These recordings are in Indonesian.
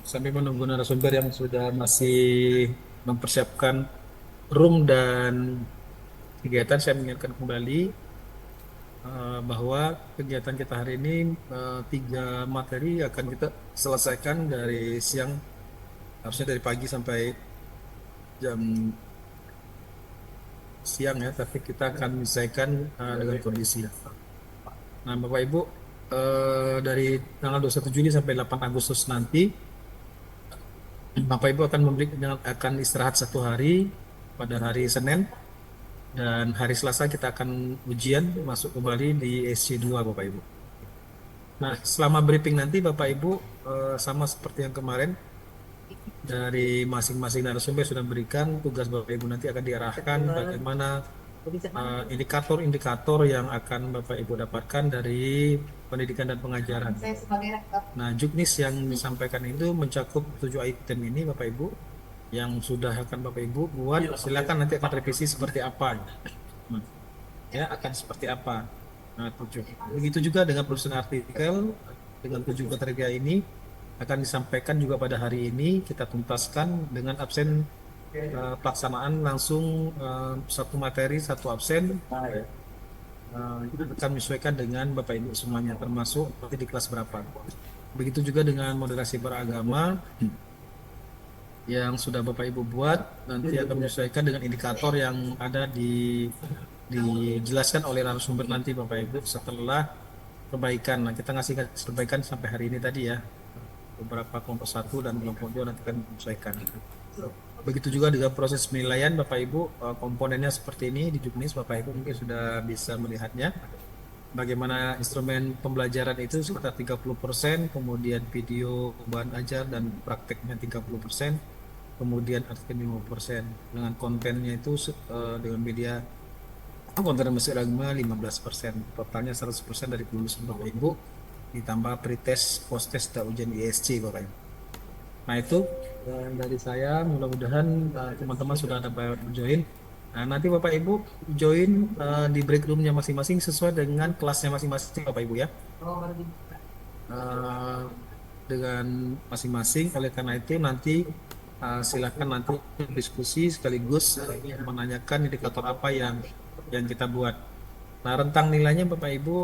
Sambil menunggu narasumber yang sudah masih mempersiapkan room dan kegiatan, saya mengingatkan kembali bahwa kegiatan kita hari ini tiga materi akan kita selesaikan dari siang, harusnya dari pagi sampai jam siang ya, tapi kita akan menyelesaikan dengan kondisi. Nah, Bapak Ibu, dari tanggal 21 Juli sampai 8 Agustus nanti, Bapak Ibu akan istirahat 1 hari pada hari Senin, dan hari Selasa kita akan ujian masuk kembali di SC2 Bapak Ibu. Nah, selama briefing nanti Bapak Ibu sama seperti yang kemarin, dari masing-masing narasumber sudah berikan tugas Bapak Ibu, nanti akan diarahkan bagaimana indikator-indikator yang akan Bapak Ibu dapatkan dari pendidikan dan pengajaran. Nah, juknis yang disampaikan itu mencakup 7 item ini Bapak Ibu, yang sudah akan Bapak Ibu buat, silakan nanti akan revisi seperti apa. Nah, ya akan seperti apa. Nah, 7. Begitu juga dengan penulisan artikel dengan 7 kriteria ini akan disampaikan juga pada hari ini, kita tuntaskan dengan absen pelaksanaan langsung satu materi satu absen. Itu akan menyesuaikan dengan Bapak Ibu semuanya, termasuk nanti di kelas berapa. Begitu juga dengan moderasi beragama yang sudah Bapak Ibu buat, nanti akan menyesuaikan dengan indikator yang ada dijelaskan oleh narasumber nanti Bapak Ibu setelah perbaikan. Nah, kita ngasih perbaikan sampai hari ini tadi ya, beberapa kelompok 1 dan kelompok 2 nanti akan menyesuaikan. Begitu juga dengan proses penilaian Bapak Ibu, komponennya seperti ini di Juknis, Bapak Ibu mungkin sudah bisa melihatnya. Bagaimana instrumen pembelajaran itu sekitar 30%, kemudian video bahan ajar dan prakteknya 30%, kemudian artikel 50%. Dengan kontennya itu dengan media konten musik agama 15%. Totalnya 100% dari kelulusan Bapak Ibu, ditambah pretest, post-test, dan ujian ISC Bapak Ibu. Nah, itu dari saya, mudah-mudahan teman-teman sudah ada join. Nah, nanti Bapak Ibu join di break roomnya masing-masing sesuai dengan kelasnya masing-masing Bapak Ibu ya. Uh, dengan masing-masing, oleh karena itu nanti silakan nanti diskusi sekaligus menanyakan indikator apa yang kita buat. Nah, rentang nilainya Bapak Ibu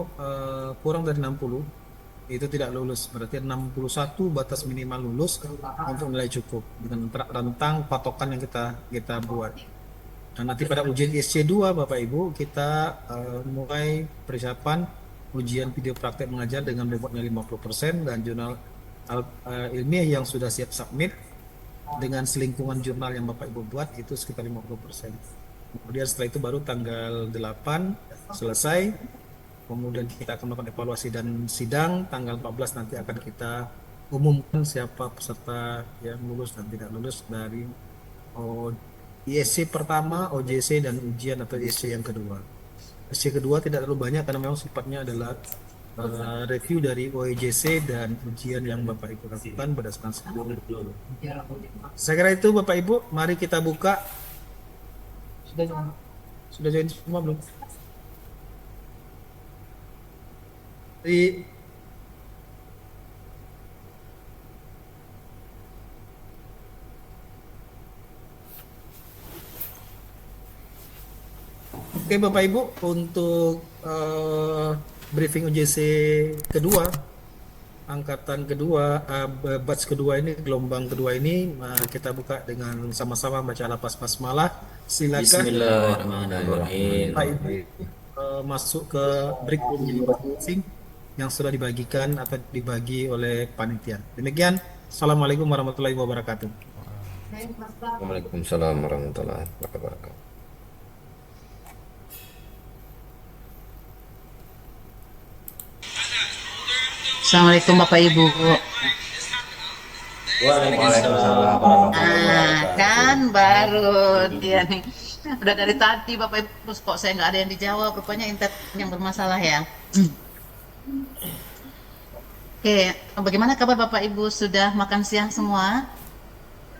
kurang dari 60 itu tidak lulus, berarti 61 batas minimal lulus untuk nilai cukup dengan rentang patokan yang kita buat. Nah, nanti pada ujian SC2 Bapak Ibu kita mulai persiapan ujian video praktek mengajar dengan bobotnya 50% dan jurnal ilmiah yang sudah siap submit dengan selingkungan jurnal yang Bapak Ibu buat itu sekitar 50%. Kemudian setelah itu baru tanggal 8 selesai. Kemudian kita akan melakukan evaluasi dan sidang tanggal 14 nanti akan kita umumkan siapa peserta yang lulus dan tidak lulus dari ISC pertama, OJC, dan ujian atau ISC yang kedua. ISC kedua tidak terlalu banyak karena memang sifatnya adalah review dari OJC dan ujian yang Bapak Ibu lakukan berdasarkan skor. Saya kira itu Bapak Ibu, mari kita buka. Sudah join semua belum? Di Oke Bapak Ibu, untuk briefing UJC kedua, angkatan kedua, batch kedua ini, gelombang kedua ini, kita buka dengan sama-sama baca lapas basmalah. Silakan Bismillahirrahmanirrahim. Bapak Ibu masuk ke break room masing-masing yang sudah dibagikan atau dibagi oleh panitia. Demikian, Assalamualaikum warahmatullahi wabarakatuh. Waalaikumsalam warahmatullahi wabarakatuh. Assalamualaikum Bapak Ibu. Waalaikumsalam warahmatullahi Nah, kan wabarakatuh. baru dia nih. Udah dari tadi Bapak Ibu kok saya nggak ada yang dijawab. Rupanya internet yang bermasalah ya. Oke, bagaimana kabar Bapak Ibu? Sudah makan siang semua?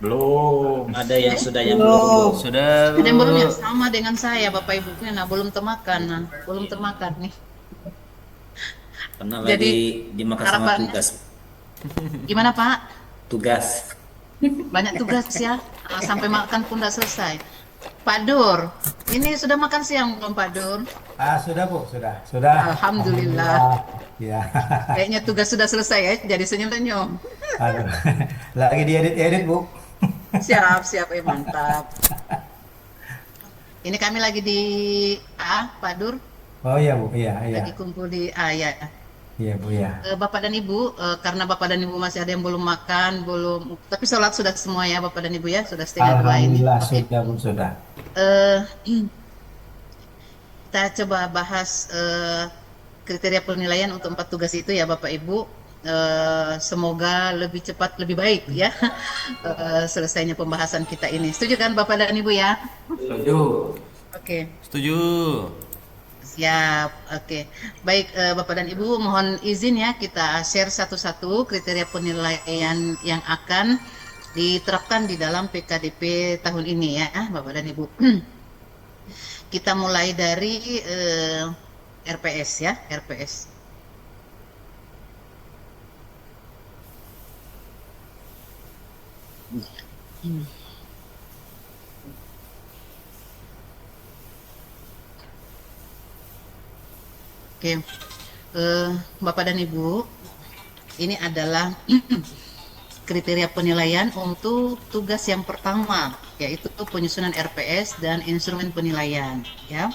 Belum. Ada yang sudah, yang belum. Belum. Sudah. Ada yang belum ya? Sama dengan saya Bapak Ibu. Nah, belum termakan. Nah, belum termakan nih. Karena Jadi lagi dimakan sama harapannya tugas. Gimana Pak? Tugas. Banyak tugas ya. Sampai makan pun nggak selesai. Pak Dur, ini sudah makan siang belum Pak Dur? Sudah Bu, sudah. Alhamdulillah. Alhamdulillah. Ya, Kayaknya tugas sudah selesai ya, jadi senyum-senyum. aduh, lagi diedit-edit Bu. Siap, siap, mantap. Ini kami lagi di Pak Dur, Oh iya Bu, iya, iya, lagi kumpul di ya. iya Bu ya. Bapak dan Ibu, karena Bapak dan Ibu masih ada yang belum makan, belum, tapi sholat sudah semua ya Bapak dan Ibu ya, sudah setengah dua ini. Alhamdulillah Oke. sudah Bu, sudah. Eh, kita coba bahas kriteria penilaian untuk 4 tugas itu ya Bapak Ibu. Semoga lebih cepat lebih baik ya selesainya pembahasan kita ini. Setuju kan Bapak dan Ibu ya? Setuju. Oke, Setuju. siap. Oke, baik Bapak dan Ibu, mohon izin ya kita share satu-satu kriteria penilaian yang akan diterapkan di dalam PKDP tahun ini ya Bapak dan Ibu. Kita mulai dari RPS ya, RPS. Oke, Bapak dan Ibu, ini adalah kriteria penilaian untuk tugas yang pertama, yaitu penyusunan RPS dan instrumen penilaian. Ya,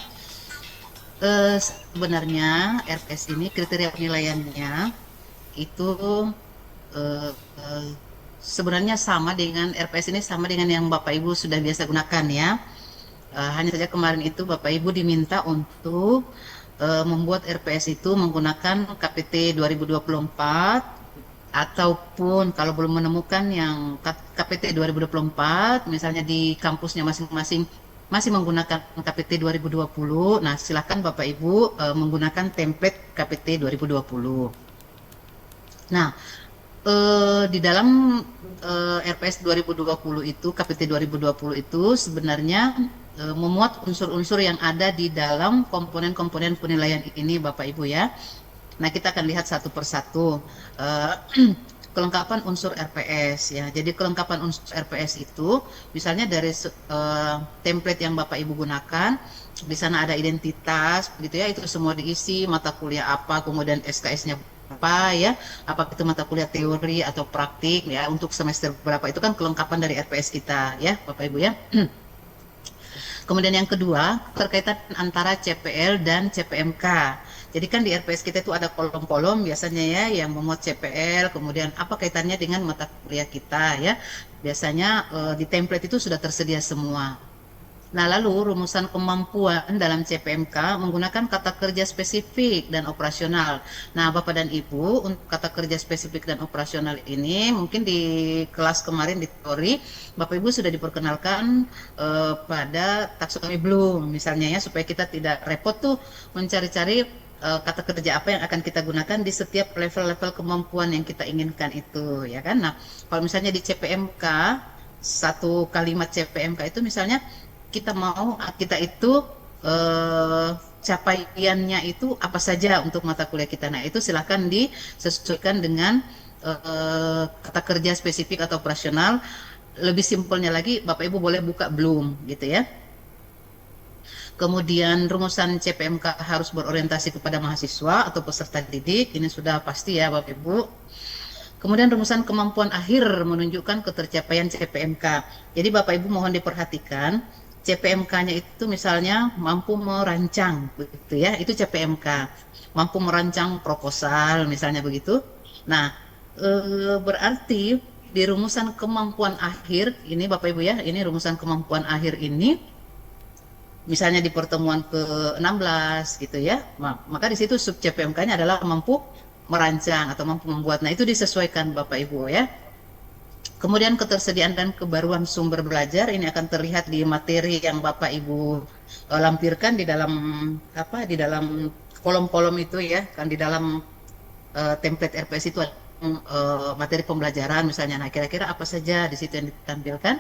sebenarnya RPS ini kriteria penilaiannya itu eh, eh, sebenarnya sama dengan RPS ini sama dengan yang Bapak Ibu sudah biasa gunakan ya. Hanya saja kemarin itu Bapak Ibu diminta untuk membuat RPS itu menggunakan KPT 2024 ataupun kalau belum menemukan yang KPT 2024 misalnya di kampusnya masing-masing masih menggunakan KPT 2020, nah silakan Bapak Ibu menggunakan template KPT 2020. Nah, di dalam RPS 2020 itu, KPT 2020 itu sebenarnya memuat unsur-unsur yang ada di dalam komponen-komponen penilaian ini Bapak Ibu ya. Nah, kita akan lihat satu persatu kelengkapan unsur RPS ya. Jadi kelengkapan unsur RPS itu misalnya dari template yang Bapak Ibu gunakan, di sana ada identitas begitu ya, itu semua diisi, mata kuliah apa, kemudian SKS-nya apa ya, apakah itu mata kuliah teori atau praktik ya, untuk semester berapa, itu kan kelengkapan dari RPS kita ya Bapak Ibu ya. Kemudian yang kedua, terkaitan antara CPL dan CPMK. Jadi kan di RPS kita itu ada kolom-kolom biasanya ya yang memuat CPL, kemudian apa kaitannya dengan mata kuliah kita ya. Biasanya di template itu sudah tersedia semua. Nah, lalu rumusan kemampuan dalam CPMK menggunakan kata kerja spesifik dan operasional. Nah, Bapak dan Ibu, untuk kata kerja spesifik dan operasional ini mungkin di kelas kemarin di teori Bapak Ibu sudah diperkenalkan pada taksonomi Bloom misalnya ya, supaya kita tidak repot tuh mencari-cari kata kerja apa yang akan kita gunakan di setiap level-level kemampuan yang kita inginkan itu ya kan. Nah, kalau misalnya di CPMK, satu kalimat CPMK itu misalnya kita itu capaiannya itu apa saja untuk mata kuliah kita. Nah, itu silahkan disesuaikan dengan kata kerja spesifik atau operasional. Lebih simpelnya lagi, Bapak Ibu boleh buka Bloom gitu ya. Kemudian rumusan CPMK harus berorientasi kepada mahasiswa atau peserta didik. Ini sudah pasti ya Bapak Ibu. Kemudian rumusan kemampuan akhir menunjukkan ketercapaian CPMK. Jadi Bapak Ibu mohon diperhatikan, CPMK-nya itu misalnya mampu merancang, begitu ya, itu CPMK. Mampu merancang proposal, misalnya begitu. Nah, berarti di rumusan kemampuan akhir ini, Bapak Ibu ya, ini rumusan kemampuan akhir ini, misalnya di pertemuan ke-16 gitu ya, maka di situ sub CPMK-nya adalah mampu merancang atau mampu membuat. Nah, itu disesuaikan Bapak Ibu ya. Kemudian ketersediaan dan kebaruan sumber belajar ini akan terlihat di materi yang Bapak Ibu lampirkan di dalam kolom-kolom itu ya, kan di dalam template RPS itu ada materi pembelajaran misalnya. Nah, kira-kira apa saja di situ yang ditampilkan.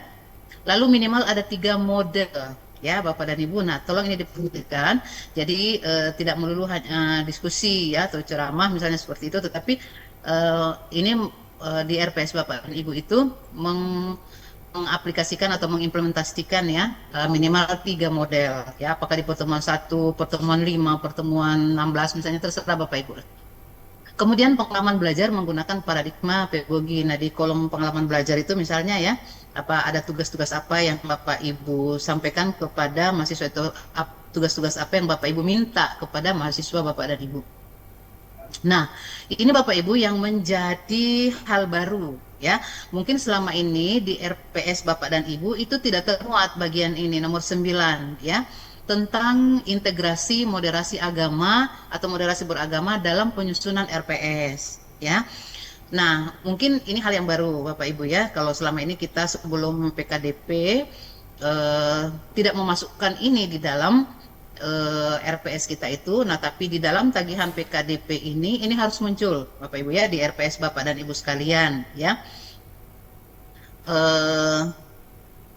Lalu minimal ada 3 mode ya Bapak dan Ibu. Nah, tolong ini diperhatikan. Jadi tidak melulu hanya diskusi ya atau ceramah misalnya seperti itu, tetapi ini di RPS Bapak dan Ibu itu mengaplikasikan atau mengimplementasikan ya minimal 3 model ya, apakah di pertemuan 1, pertemuan 5, pertemuan 16 misalnya, terserah Bapak Ibu. Kemudian pengalaman belajar menggunakan paradigma pedagogi. Nah, di kolom pengalaman belajar itu misalnya ya, apa ada tugas-tugas apa yang Bapak Ibu sampaikan kepada mahasiswa itu, tugas-tugas apa yang Bapak Ibu minta kepada mahasiswa Bapak dan Ibu. Nah, ini Bapak Ibu yang menjadi hal baru ya. Mungkin selama ini di RPS Bapak dan Ibu itu tidak termuat bagian ini nomor 9 ya, tentang integrasi moderasi agama atau moderasi beragama dalam penyusunan RPS ya. Nah, mungkin ini hal yang baru Bapak Ibu ya. Kalau selama ini kita sebelum PKDP tidak memasukkan ini di dalam RPS kita itu. Nah, tapi di dalam tagihan PKDP ini harus muncul Bapak Ibu ya, di RPS Bapak dan Ibu sekalian ya.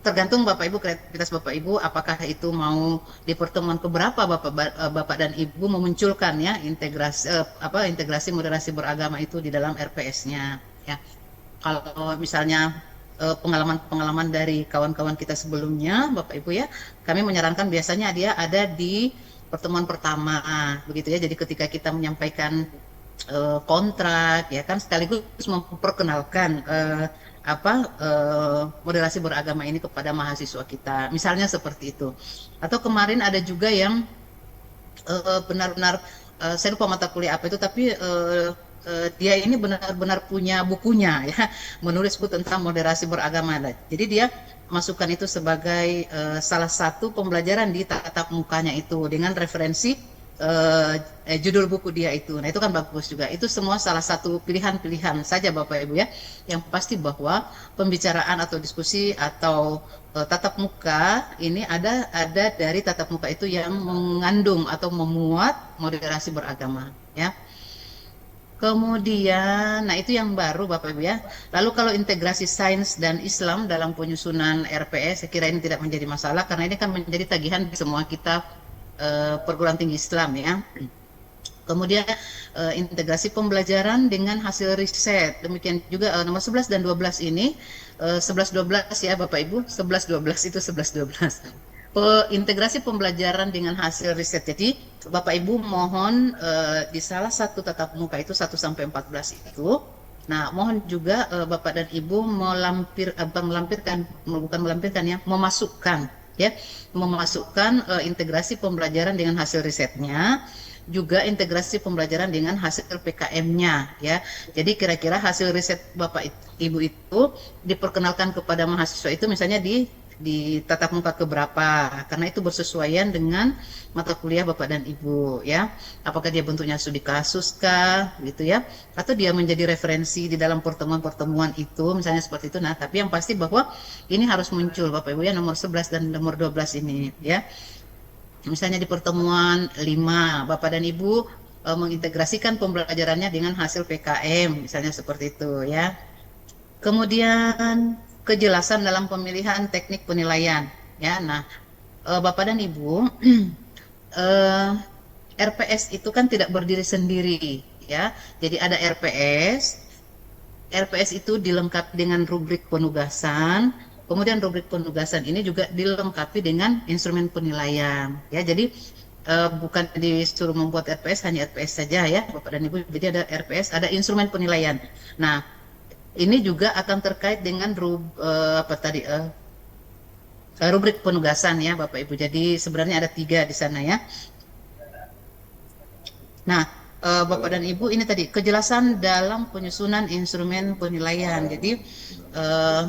Tergantung Bapak Ibu, kreativitas Bapak Ibu, apakah itu mau di pertemuan keberapa Bapak dan Ibu memunculkan ya integrasi moderasi beragama itu di dalam RPS-nya ya. Kalau misalnya pengalaman dari kawan-kawan kita sebelumnya Bapak Ibu ya, kami menyarankan biasanya dia ada di pertemuan pertama begitu ya. Jadi ketika kita menyampaikan kontrak ya kan, sekaligus memperkenalkan moderasi beragama ini kepada mahasiswa kita, misalnya seperti itu. Atau kemarin ada juga yang benar-benar saya lupa mata kuliah apa itu, tapi dia ini benar-benar punya bukunya ya, menulis buku tentang moderasi beragama. Jadi dia masukkan itu sebagai salah satu pembelajaran di tatap mukanya itu dengan referensi judul buku dia itu. Nah, itu kan bagus juga. Itu semua salah satu pilihan-pilihan saja Bapak Ibu ya. Yang pasti bahwa pembicaraan atau diskusi atau tatap muka ini ada dari tatap muka itu yang mengandung atau memuat moderasi beragama ya. Kemudian, nah itu yang baru Bapak Ibu ya. Lalu kalau integrasi sains dan Islam dalam penyusunan RPS, saya kira ini tidak menjadi masalah karena ini kan menjadi tagihan semua kita perguruan tinggi Islam ya. Kemudian integrasi pembelajaran dengan hasil riset. Demikian juga nomor 11 dan 12 ini 11 12 ya Bapak Ibu, 11 12 itu 11 12. Integrasi pembelajaran dengan hasil riset. Jadi Bapak Ibu mohon di salah satu tatap muka itu 1 sampai 14 itu. Nah, mohon juga Bapak dan Ibu memasukkan integrasi pembelajaran dengan hasil risetnya, juga integrasi pembelajaran dengan hasil PKM-nya ya. Jadi kira-kira hasil riset Bapak Ibu itu diperkenalkan kepada mahasiswa itu misalnya di tatap muka keberapa, karena itu bersesuaian dengan mata kuliah Bapak dan Ibu ya. Apakah dia bentuknya studi kasus kah gitu ya, atau dia menjadi referensi di dalam pertemuan-pertemuan itu misalnya seperti itu. Nah, tapi yang pasti bahwa ini harus muncul Bapak Ibu ya, nomor 11 dan nomor 12 ini ya. Misalnya di pertemuan 5 Bapak dan Ibu mengintegrasikan pembelajarannya dengan hasil PKM misalnya seperti itu ya. Kemudian kejelasan dalam pemilihan teknik penilaian ya. Nah, Bapak dan Ibu, RPS itu kan tidak berdiri sendiri ya. Jadi ada RPS itu dilengkapi dengan rubrik penugasan. Kemudian rubrik penugasan ini juga dilengkapi dengan instrumen penilaian ya. Jadi bukan disuruh membuat RPS hanya RPS saja ya Bapak dan Ibu. Jadi ada RPS, ada instrumen penilaian. Nah, ini juga akan terkait dengan rubrik penugasan ya Bapak Ibu. Jadi sebenarnya ada 3 di sana ya. Nah, Bapak dan Ibu, ini tadi kejelasan dalam penyusunan instrumen penilaian. Jadi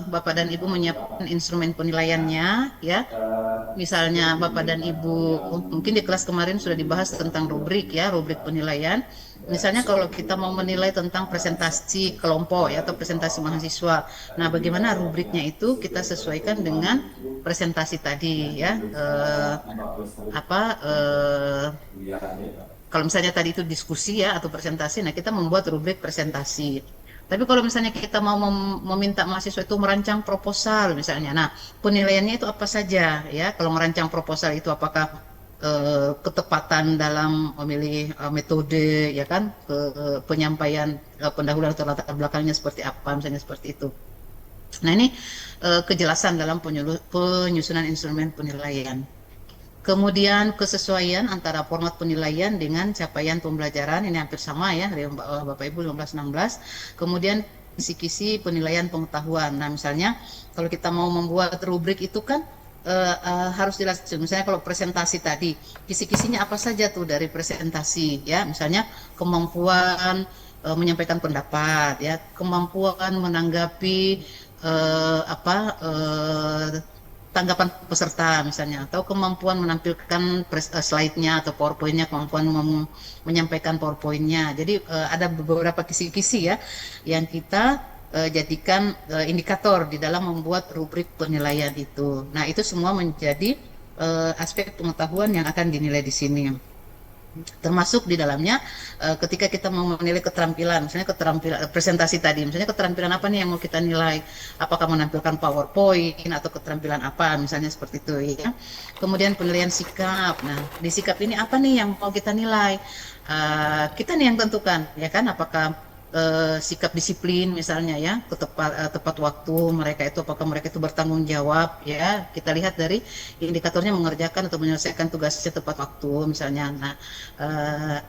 Bapak dan Ibu menyiapkan instrumen penilaiannya ya. Misalnya Bapak dan Ibu mungkin di kelas kemarin sudah dibahas tentang rubrik ya, rubrik penilaian. Misalnya kalau kita mau menilai tentang presentasi kelompok ya, atau presentasi mahasiswa. Nah, bagaimana rubriknya itu kita sesuaikan dengan presentasi tadi ya. Kalau misalnya tadi itu diskusi ya atau presentasi, nah kita membuat rubrik presentasi. Tapi kalau misalnya kita mau meminta mahasiswa itu merancang proposal misalnya, nah penilaiannya itu apa saja ya? Kalau merancang proposal itu apakah ketepatan dalam memilih metode, ya kan, penyampaian pendahuluan atau latar belakangnya seperti apa, misalnya seperti itu. Nah, ini kejelasan dalam penyusunan instrumen penilaian. Kemudian kesesuaian antara format penilaian dengan capaian pembelajaran, ini hampir sama ya dari Bapak Ibu 15-16. Kemudian kisi-kisi penilaian pengetahuan. Nah, misalnya kalau kita mau membuat rubrik itu kan harus jelas. Misalnya kalau presentasi tadi, kisi-kisinya apa saja tuh dari presentasi ya. Misalnya kemampuan menyampaikan pendapat ya, kemampuan menanggapi tanggapan peserta misalnya, atau kemampuan menampilkan slide-nya atau PowerPoint-nya, kemampuan menyampaikan PowerPoint-nya. Jadi ada beberapa kisi-kisi ya yang kita jadikan indikator di dalam membuat rubrik penilaian itu. Nah, itu semua menjadi aspek pengetahuan yang akan dinilai di sini. Termasuk di dalamnya ketika kita mau menilai keterampilan, misalnya keterampilan presentasi tadi, misalnya keterampilan apa nih yang mau kita nilai, apakah menampilkan PowerPoint atau keterampilan apa, misalnya seperti itu ya. Kemudian penilaian sikap. Nah, di sikap ini apa nih yang mau kita nilai? Kita nih yang tentukan, ya kan, apakah sikap disiplin misalnya ya, tepat waktu mereka itu, apakah mereka itu bertanggung jawab ya, kita lihat dari indikatornya mengerjakan atau menyelesaikan tugasnya tepat waktu misalnya. Nah,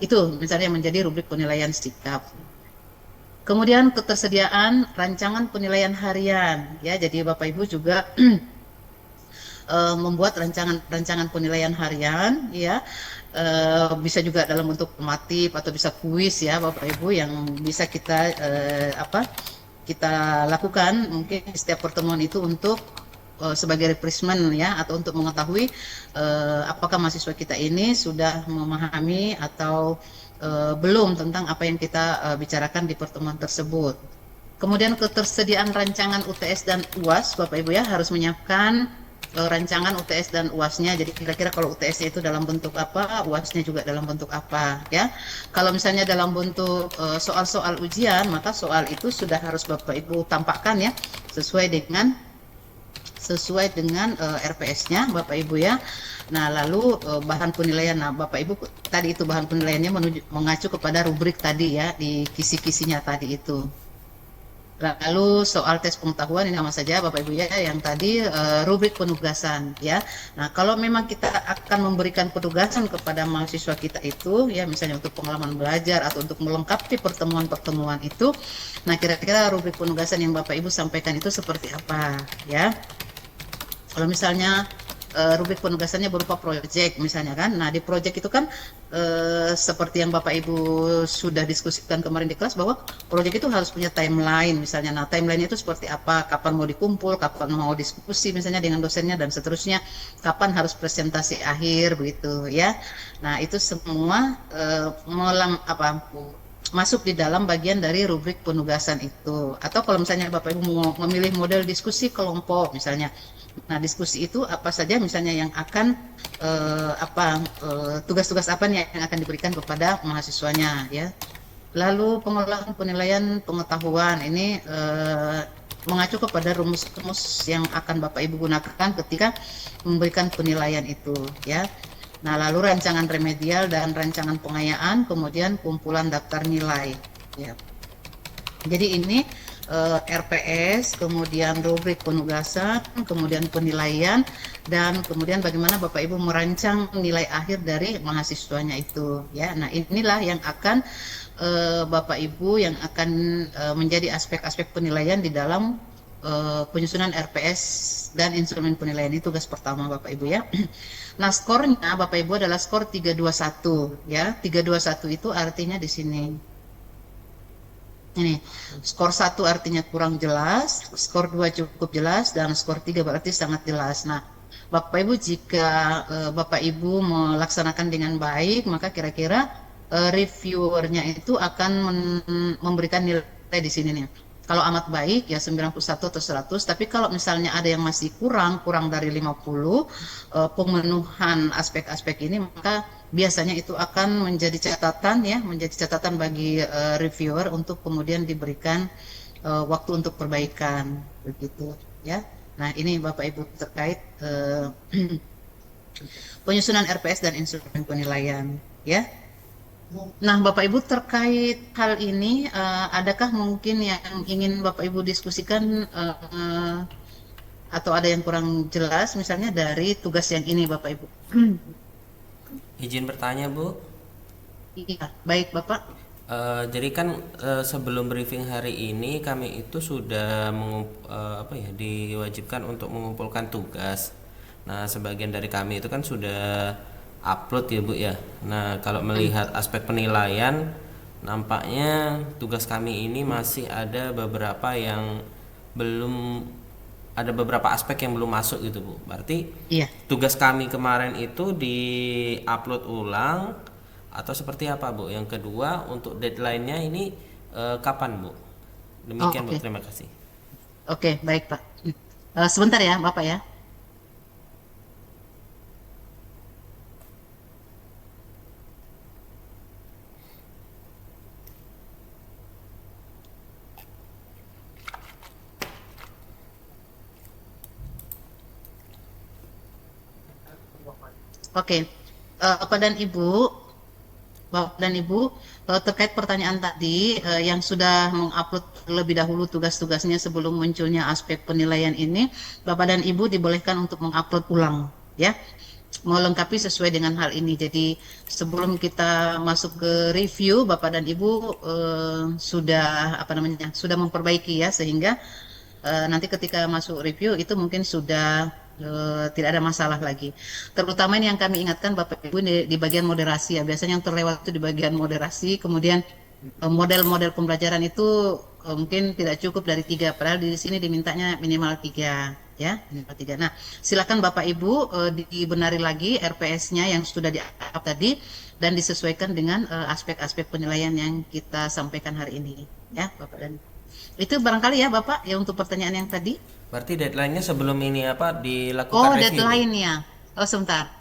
itu misalnya menjadi rubrik penilaian sikap. Kemudian ketersediaan rancangan penilaian harian ya, jadi Bapak Ibu juga membuat rancangan penilaian harian ya, bisa juga dalam bentuk formatif atau bisa kuis ya Bapak Ibu, yang bisa kita kita lakukan mungkin setiap pertemuan itu untuk sebagai refreshment ya, atau untuk mengetahui apakah mahasiswa kita ini sudah memahami atau belum tentang apa yang kita bicarakan di pertemuan tersebut. Kemudian ketersediaan rancangan UTS dan UAS, Bapak Ibu ya, harus menyiapkan rancangan UTS dan UAS-nya. Jadi kira-kira kalau UTS-nya itu dalam bentuk apa, UAS-nya juga dalam bentuk apa ya. Kalau misalnya dalam bentuk soal-soal ujian, maka soal itu sudah harus Bapak Ibu tampakkan ya, sesuai dengan RPS-nya Bapak Ibu ya. Nah, lalu bahan penilaian, nah Bapak Ibu tadi itu bahan penilaiannya mengacu kepada rubrik tadi ya, di kisi-kisinya tadi itu. Lalu soal tes pengetahuan ini sama saja Bapak Ibu ya, yang tadi rubrik penugasan ya. Nah, kalau memang kita akan memberikan penugasan kepada mahasiswa kita itu ya, misalnya untuk pengalaman belajar atau untuk melengkapi pertemuan-pertemuan itu, nah kira-kira rubrik penugasan yang Bapak Ibu sampaikan itu seperti apa ya. Kalau misalnya rubrik penugasannya berupa proyek misalnya kan, nah di proyek itu kan seperti yang Bapak Ibu sudah diskusikan kemarin di kelas, bahwa proyek itu harus punya timeline misalnya. Nah, timeline itu seperti apa, kapan mau dikumpul, kapan mau diskusi misalnya dengan dosennya dan seterusnya, kapan harus presentasi akhir begitu ya. Nah, itu semua masuk di dalam bagian dari rubrik penugasan itu. Atau kalau misalnya Bapak Ibu mau memilih model diskusi kelompok misalnya, nah diskusi itu apa saja misalnya yang akan tugas-tugas apa nih yang akan diberikan kepada mahasiswanya ya. Lalu pengolahan penilaian pengetahuan ini mengacu kepada rumus-rumus yang akan Bapak Ibu gunakan ketika memberikan penilaian itu ya. Nah, lalu rancangan remedial dan rancangan pengayaan, kemudian kumpulan daftar nilai ya. Jadi ini RPS, kemudian rubrik penugasan, kemudian penilaian, dan kemudian bagaimana Bapak Ibu merancang nilai akhir dari mahasiswanya itu ya. Nah, inilah yang akan Bapak Ibu yang akan menjadi aspek-aspek penilaian di dalam penyusunan RPS dan instrumen penilaian. Ini tugas pertama Bapak Ibu ya. Nah, skornya Bapak Ibu adalah skor 321 ya. 321 itu artinya di sini. Ini skor 1 artinya kurang jelas, skor 2 cukup jelas, dan skor 3 berarti sangat jelas. Nah, Bapak Ibu jika Bapak Ibu melaksanakan dengan baik, maka kira-kira reviewernya itu akan memberikan nilai di sini nih. Kalau amat baik ya 91 atau 100, tapi kalau misalnya ada yang masih kurang dari 50 pemenuhan aspek-aspek ini, maka biasanya itu akan menjadi catatan bagi reviewer untuk kemudian diberikan waktu untuk perbaikan begitu ya. Nah, ini Bapak Ibu terkait penyusunan RPS dan instrumen penilaian, ya. Nah, Bapak Ibu terkait hal ini, adakah mungkin yang ingin Bapak Ibu diskusikan atau ada yang kurang jelas, misalnya dari tugas yang ini, Bapak Ibu? Izin bertanya, Bu. Iya, baik Bapak. Jadi kan sebelum briefing hari ini kami itu sudah diwajibkan untuk mengumpulkan tugas. Nah, sebagian dari kami itu kan sudah upload ya, Bu ya. Nah, kalau melihat aspek penilaian, nampaknya tugas kami ini masih ada beberapa yang belum ada beberapa aspek yang belum masuk gitu, Bu. Berarti Iya. tugas kami kemarin itu di-upload ulang atau seperti apa, Bu? Yang kedua, untuk deadline-nya ini kapan, Bu? Oh, Demikian, Bu. oke. Terima kasih. Oke, baik Pak. Sebentar ya Bapak ya. Oke, Bapak dan Ibu, terkait pertanyaan tadi yang sudah mengupload lebih dahulu tugas-tugasnya sebelum munculnya aspek penilaian ini, Bapak dan Ibu dibolehkan untuk mengupload ulang, ya, melengkapi sesuai dengan hal ini. Jadi sebelum kita masuk ke review, Bapak dan Ibu sudah memperbaiki ya, sehingga nanti ketika masuk review itu mungkin sudah tidak ada masalah lagi. Terutama ini yang kami ingatkan Bapak Ibu di bagian moderasi ya. Biasanya yang terlewat itu di bagian moderasi, kemudian model-model pembelajaran itu mungkin tidak cukup dari 3, padahal di sini dimintanya minimal 3 ya, minimal 3. Nah, silakan Bapak Ibu dibenari lagi RPS-nya yang sudah di-up tadi dan disesuaikan dengan aspek-aspek penilaian yang kita sampaikan hari ini ya, Bapak dan itu barangkali ya Bapak ya untuk pertanyaan yang tadi. Berarti deadline-nya sebelum ini dilakukan Oh, review, Bu? deadline ya. Oh, sebentar.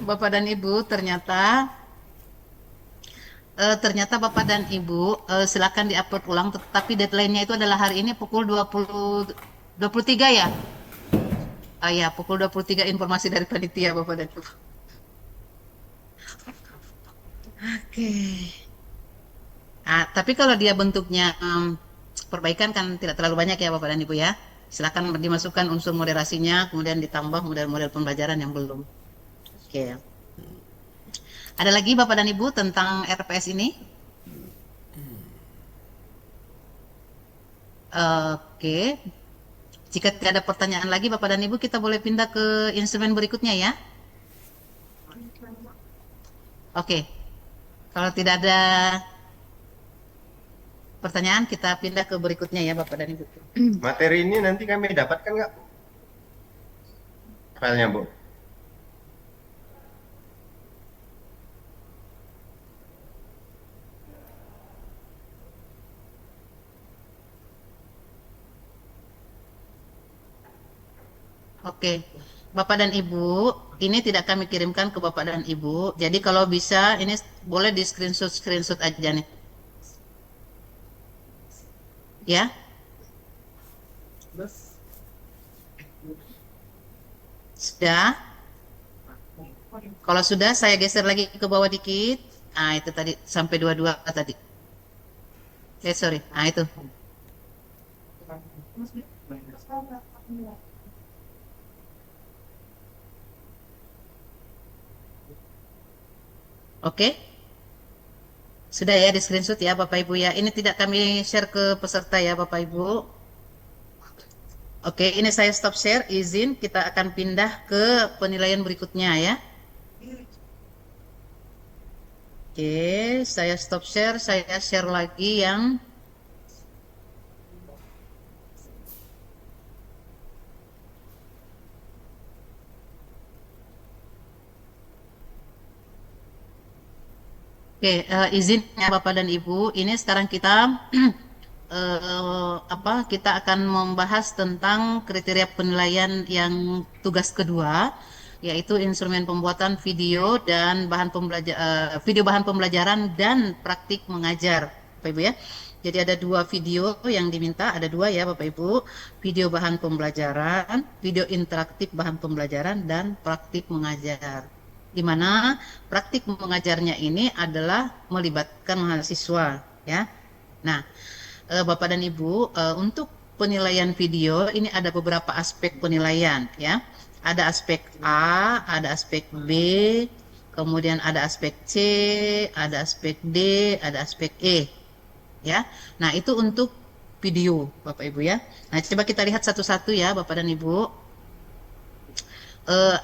Bapak dan Ibu, ternyata Bapak dan Ibu silakan diupload ulang, tetapi deadline-nya itu adalah hari ini pukul 23 ya. Ah ya, pukul 23 informasi dari panitia Bapak dan Ibu. Oke. Tapi kalau dia bentuknya perbaikan kan tidak terlalu banyak ya Bapak dan Ibu ya. Silakan dimasukkan unsur moderasinya, kemudian ditambah model-model pembelajaran yang belum. Oke. Ada lagi Bapak dan Ibu tentang RPS ini? Oke. Jika tidak ada pertanyaan lagi Bapak dan Ibu, kita boleh pindah ke instrumen berikutnya ya. Oke. Kalau tidak ada pertanyaan, kita pindah ke berikutnya ya Bapak dan Ibu. Materi ini nanti kami dapatkan nggak filenya, Bu? Oke, Bapak dan Ibu, ini tidak kami kirimkan ke Bapak dan Ibu. Jadi kalau bisa, ini boleh di screenshot aja nih. Ya, sudah. Kalau sudah, saya geser lagi ke bawah dikit. Itu tadi sampai 22 tadi. Sorry. Itu. Oke. Sudah ya di screenshot ya Bapak Ibu ya. Ini tidak kami share ke peserta ya Bapak Ibu. Oke, ini saya stop share, izin kita akan pindah ke penilaian berikutnya ya. Oke, saya stop share, saya share lagi yang Oke, izinnya Bapak dan Ibu, ini sekarang kita kita akan membahas tentang kriteria penilaian yang tugas kedua, yaitu instrumen pembuatan video dan video bahan pembelajaran dan praktik mengajar, Bapak Ibu ya. Jadi ada dua video yang diminta, ada dua ya Bapak Ibu, video bahan pembelajaran, video interaktif bahan pembelajaran dan praktik mengajar. Di mana praktik mengajarnya ini adalah melibatkan mahasiswa ya. Nah, Bapak dan Ibu, untuk penilaian video ini ada beberapa aspek penilaian ya. Ada aspek A, ada aspek B, kemudian ada aspek C, ada aspek D, ada aspek E ya. Nah, itu untuk video Bapak Ibu ya. Nah, coba kita lihat satu-satu ya Bapak dan Ibu.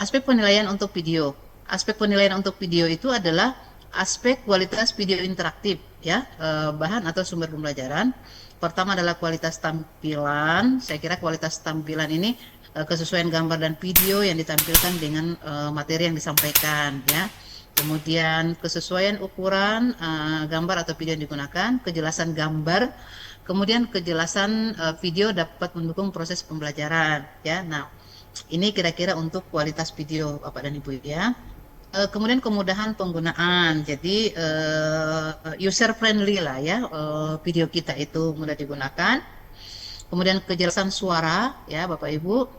Aspek penilaian untuk video. Aspek penilaian untuk video itu adalah aspek kualitas video interaktif ya, bahan atau sumber pembelajaran. Pertama adalah kualitas tampilan. Saya kira kualitas tampilan ini kesesuaian gambar dan video yang ditampilkan dengan materi yang disampaikan ya. Kemudian kesesuaian ukuran gambar atau video yang digunakan, kejelasan gambar, kemudian kejelasan video dapat mendukung proses pembelajaran ya. Nah, ini kira-kira untuk kualitas video Bapak dan Ibu ya. Kemudian kemudahan penggunaan, jadi user friendly lah ya, video kita itu mudah digunakan. Kemudian kejelasan suara ya Bapak Ibu,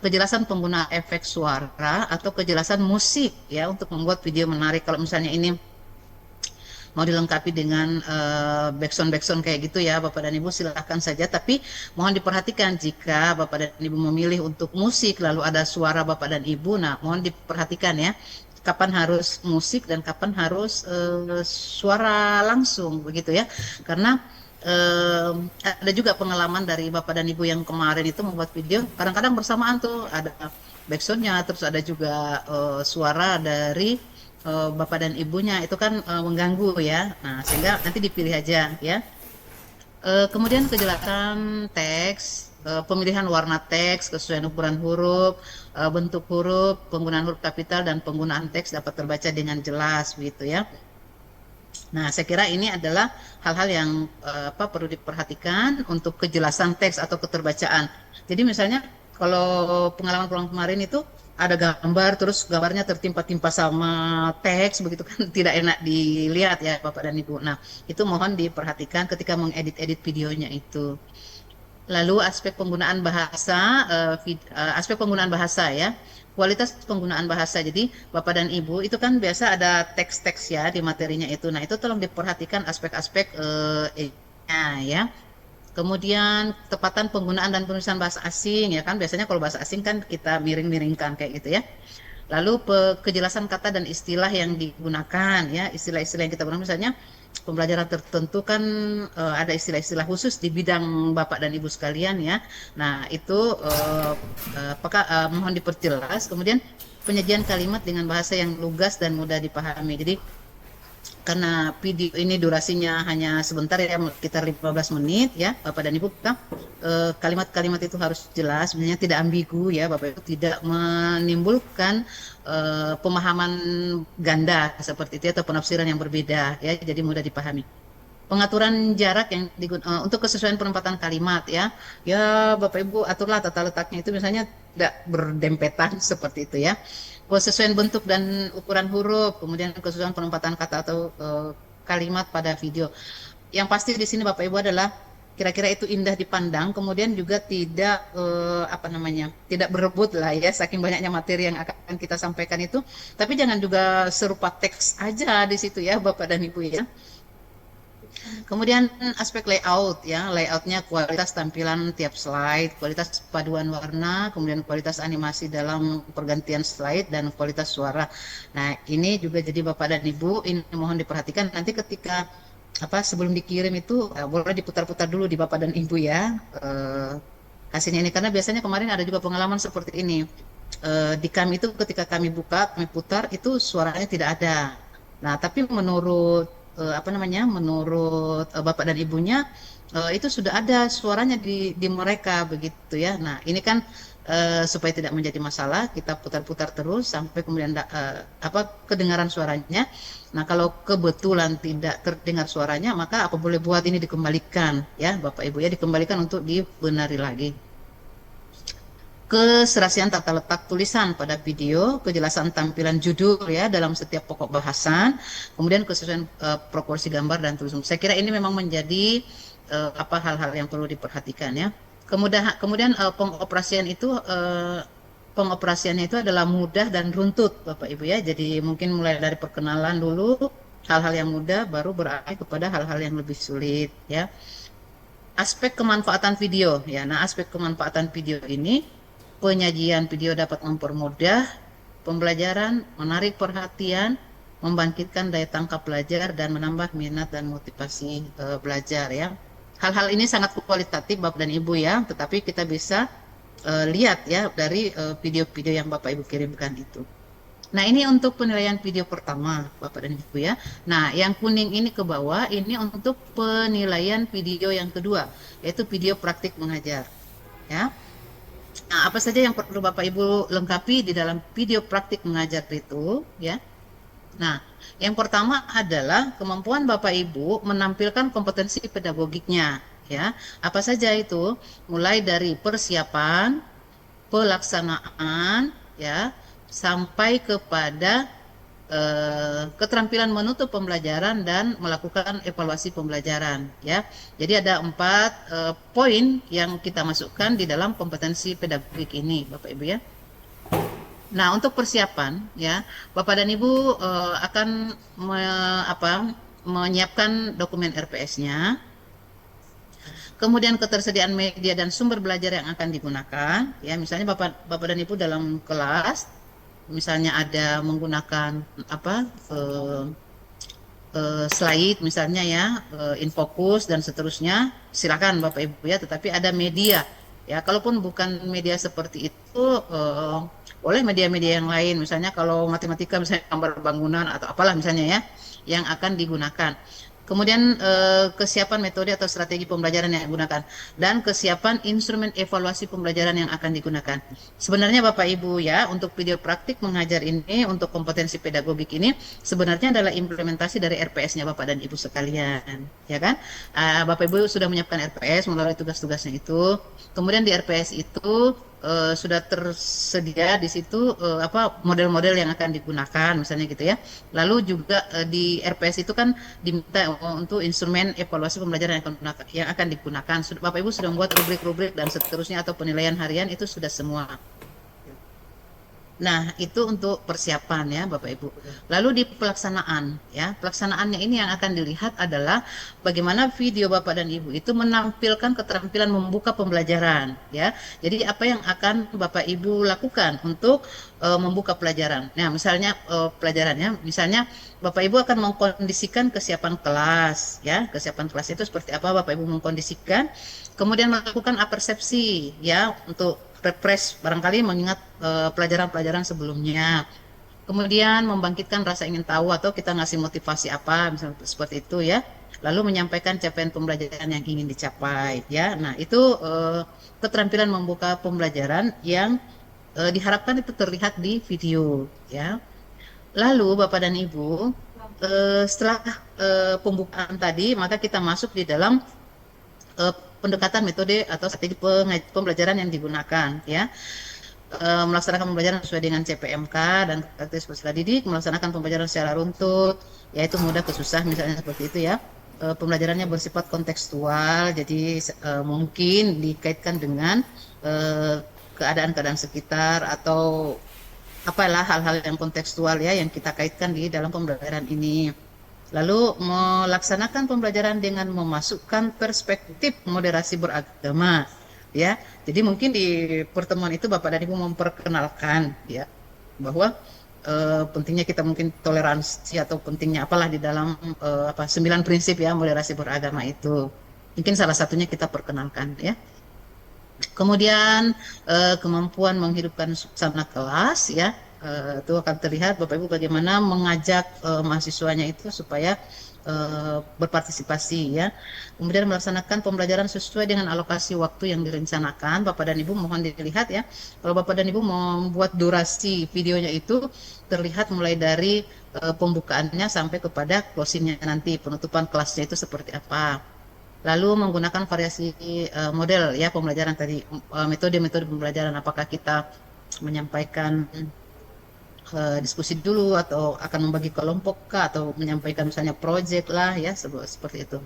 kejelasan pengguna efek suara atau kejelasan musik ya untuk membuat video menarik. Kalau misalnya ini mau dilengkapi dengan backsound kayak gitu ya Bapak dan Ibu, silahkan saja, tapi mohon diperhatikan jika Bapak dan Ibu memilih untuk musik lalu ada suara Bapak dan Ibu, nah mohon diperhatikan ya kapan harus musik dan kapan harus suara langsung begitu ya, karena ada juga pengalaman dari Bapak dan Ibu yang kemarin itu membuat video kadang-kadang bersamaan tuh ada backsoundnya, terus ada juga suara dari Bapak dan Ibunya, itu kan mengganggu ya. Nah, sehingga nanti dipilih aja ya. Kemudian kejelasan teks, pemilihan warna teks, kesesuaian ukuran huruf, bentuk huruf, penggunaan huruf kapital dan penggunaan teks dapat terbaca dengan jelas begitu ya. Nah, saya kira ini adalah hal-hal yang perlu diperhatikan untuk kejelasan teks atau keterbacaan. Jadi misalnya kalau pengalaman kemarin itu ada gambar, terus gambarnya tertimpa-timpa sama teks, begitu kan tidak enak dilihat ya Bapak dan Ibu. Nah, itu mohon diperhatikan ketika mengedit-edit videonya itu. Lalu aspek penggunaan bahasa ya, kualitas penggunaan bahasa. Jadi Bapak dan Ibu itu kan biasa ada teks-teks ya di materinya itu. Nah, itu tolong diperhatikan aspek-aspek ya. Kemudian ketepatan penggunaan dan penulisan bahasa asing ya kan, biasanya kalau bahasa asing kan kita miring-miringkan kayak gitu ya. Lalu kejelasan kata dan istilah yang digunakan ya, istilah-istilah yang kita gunakan misalnya pembelajaran tertentu kan ada istilah-istilah khusus di bidang Bapak dan Ibu sekalian ya. Nah, itu apakah mohon diperjelas. Kemudian penyajian kalimat dengan bahasa yang lugas dan mudah dipahami. Jadi karena video ini durasinya hanya sebentar ya, sekitar 15 menit ya Bapak dan Ibu, kalimat-kalimat itu harus jelas, sebenarnya tidak ambigu ya Bapak Ibu, tidak menimbulkan pemahaman ganda seperti itu atau penafsiran yang berbeda ya, jadi mudah dipahami. Pengaturan jarak yang untuk kesesuaian penempatan kalimat ya, ya Bapak Ibu aturlah tata letaknya itu misalnya tidak berdempetan seperti itu ya. Kesesuaian bentuk dan ukuran huruf, kemudian kesesuaian penempatan kata atau kalimat pada video. Yang pasti di sini Bapak Ibu adalah kira-kira itu indah dipandang, kemudian juga tidak tidak berebut lah ya, saking banyaknya materi yang akan kita sampaikan itu. Tapi jangan juga serupa teks aja di situ ya Bapak dan Ibu ya. Kemudian aspek layout ya, layoutnya kualitas tampilan tiap slide, kualitas paduan warna, kemudian kualitas animasi dalam pergantian slide dan kualitas suara. Nah, ini juga jadi Bapak dan Ibu ini mohon diperhatikan nanti ketika sebelum dikirim itu boleh diputar-putar dulu di Bapak dan Ibu ya hasilnya ini, karena biasanya kemarin ada juga pengalaman seperti ini. Di kami itu ketika kami buka, kami putar itu suaranya tidak ada. Nah, tapi menurut apa namanya, menurut bapak dan ibunya itu sudah ada suaranya di mereka begitu ya. Nah ini kan supaya tidak menjadi masalah, kita putar-putar terus sampai kemudian apa kedengaran suaranya. Nah kalau kebetulan tidak terdengar suaranya, maka apa boleh buat, ini dikembalikan ya Bapak Ibu ya, dikembalikan untuk dibenari lagi. Keserasian tata letak tulisan pada video, kejelasan tampilan judul ya dalam setiap pokok bahasan, kemudian kesesuaian proporsi gambar dan tulisan. Saya kira ini memang menjadi apa hal-hal yang perlu diperhatikan ya. Kemudian pengoperasiannya itu adalah mudah dan runtut Bapak Ibu ya. Jadi mungkin mulai dari perkenalan dulu, hal-hal yang mudah baru beralih kepada hal-hal yang lebih sulit ya. Aspek kemanfaatan video ya. Nah, aspek kemanfaatan video ini, penyajian video dapat mempermudah pembelajaran, menarik perhatian, membangkitkan daya tangkap belajar, dan menambah minat dan motivasi belajar ya. Hal-hal ini sangat kualitatif Bapak dan Ibu ya, tetapi kita bisa lihat ya dari video-video yang Bapak Ibu kirimkan itu. Nah ini untuk penilaian video pertama Bapak dan Ibu ya. Nah yang kuning ini ke bawah, ini untuk penilaian video yang kedua, yaitu video praktik mengajar ya. Nah, apa saja yang perlu Bapak Ibu lengkapi di dalam video praktik mengajar itu ya. Nah, yang pertama adalah kemampuan Bapak Ibu menampilkan kompetensi pedagogiknya ya. Apa saja itu? Mulai dari persiapan, pelaksanaan ya, sampai kepada keterampilan menutup pembelajaran dan melakukan evaluasi pembelajaran ya. Jadi ada 4 poin yang kita masukkan di dalam kompetensi pedagogik ini Bapak Ibu ya. Nah untuk persiapan ya, Bapak dan Ibu akan menyiapkan dokumen RPS-nya, kemudian ketersediaan media dan sumber belajar yang akan digunakan ya. Misalnya Bapak dan Ibu dalam kelas misalnya ada menggunakan slide misalnya ya, infocus dan seterusnya, silakan Bapak Ibu ya, tetapi ada media ya. Kalaupun bukan media seperti itu, boleh media-media yang lain, misalnya kalau matematika misalnya gambar bangunan atau apalah misalnya ya yang akan digunakan. Kemudian kesiapan metode atau strategi pembelajaran yang digunakan, dan kesiapan instrumen evaluasi pembelajaran yang akan digunakan. Sebenarnya Bapak Ibu ya, untuk video praktik mengajar ini, untuk kompetensi pedagogik ini sebenarnya adalah implementasi dari RPS-nya Bapak dan Ibu sekalian, ya kan? Bapak Ibu sudah menyiapkan RPS melalui tugas-tugasnya itu. Kemudian di RPS itu sudah tersedia di situ model-model yang akan digunakan misalnya gitu ya. Lalu juga di RPS itu kan diminta untuk instrumen evaluasi pembelajaran yang akan digunakan. Bapak Ibu sudah membuat rubrik-rubrik dan seterusnya atau penilaian harian, itu sudah semua. Nah, itu untuk persiapan ya Bapak Ibu. Lalu di pelaksanaan ya, pelaksanaannya ini yang akan dilihat adalah bagaimana video Bapak dan Ibu itu menampilkan keterampilan membuka pembelajaran ya. Jadi apa yang akan Bapak Ibu lakukan untuk membuka pelajaran. Nah, misalnya pelajarannya, misalnya Bapak Ibu akan mengkondisikan kesiapan kelas ya. Kesiapan kelas itu seperti apa Bapak Ibu mengkondisikan, kemudian melakukan apersepsi ya, untuk refresh barangkali mengingat pelajaran-pelajaran sebelumnya. Kemudian membangkitkan rasa ingin tahu atau kita ngasih motivasi apa misalnya seperti itu ya. Lalu menyampaikan capaian pembelajaran yang ingin dicapai ya. Nah, itu keterampilan membuka pembelajaran yang diharapkan itu terlihat di video ya. Lalu Bapak dan Ibu, setelah pembukaan tadi, maka kita masuk di dalam pendekatan metode atau strategi pembelajaran yang digunakan ya. Melaksanakan pembelajaran sesuai dengan CPMK dan karakteristik peserta didik, melaksanakan pembelajaran secara runtut, yaitu mudah ke susah misalnya seperti itu ya. Pembelajarannya bersifat kontekstual, jadi mungkin dikaitkan dengan keadaan-keadaan sekitar atau apalah hal-hal yang kontekstual ya yang kita kaitkan di dalam pembelajaran ini. Lalu melaksanakan pembelajaran dengan memasukkan perspektif moderasi beragama ya. Jadi mungkin di pertemuan itu Bapak dan Ibu memperkenalkan ya bahwa pentingnya kita mungkin toleransi atau pentingnya apalah di dalam 9 prinsip ya moderasi beragama itu. Mungkin salah satunya kita perkenalkan ya. Kemudian kemampuan menghidupkan suasana kelas ya. Itu akan terlihat Bapak Ibu bagaimana mengajak mahasiswanya itu supaya berpartisipasi ya. Kemudian melaksanakan pembelajaran sesuai dengan alokasi waktu yang direncanakan. Bapak dan Ibu mohon dilihat ya. Kalau Bapak dan Ibu membuat durasi videonya itu terlihat mulai dari pembukaannya sampai kepada closingnya nanti, penutupan kelasnya itu seperti apa. Lalu menggunakan variasi model ya pembelajaran tadi, metode-metode pembelajaran, apakah kita menyampaikan diskusi dulu atau akan membagi kelompok kah atau menyampaikan misalnya project lah ya seperti itu.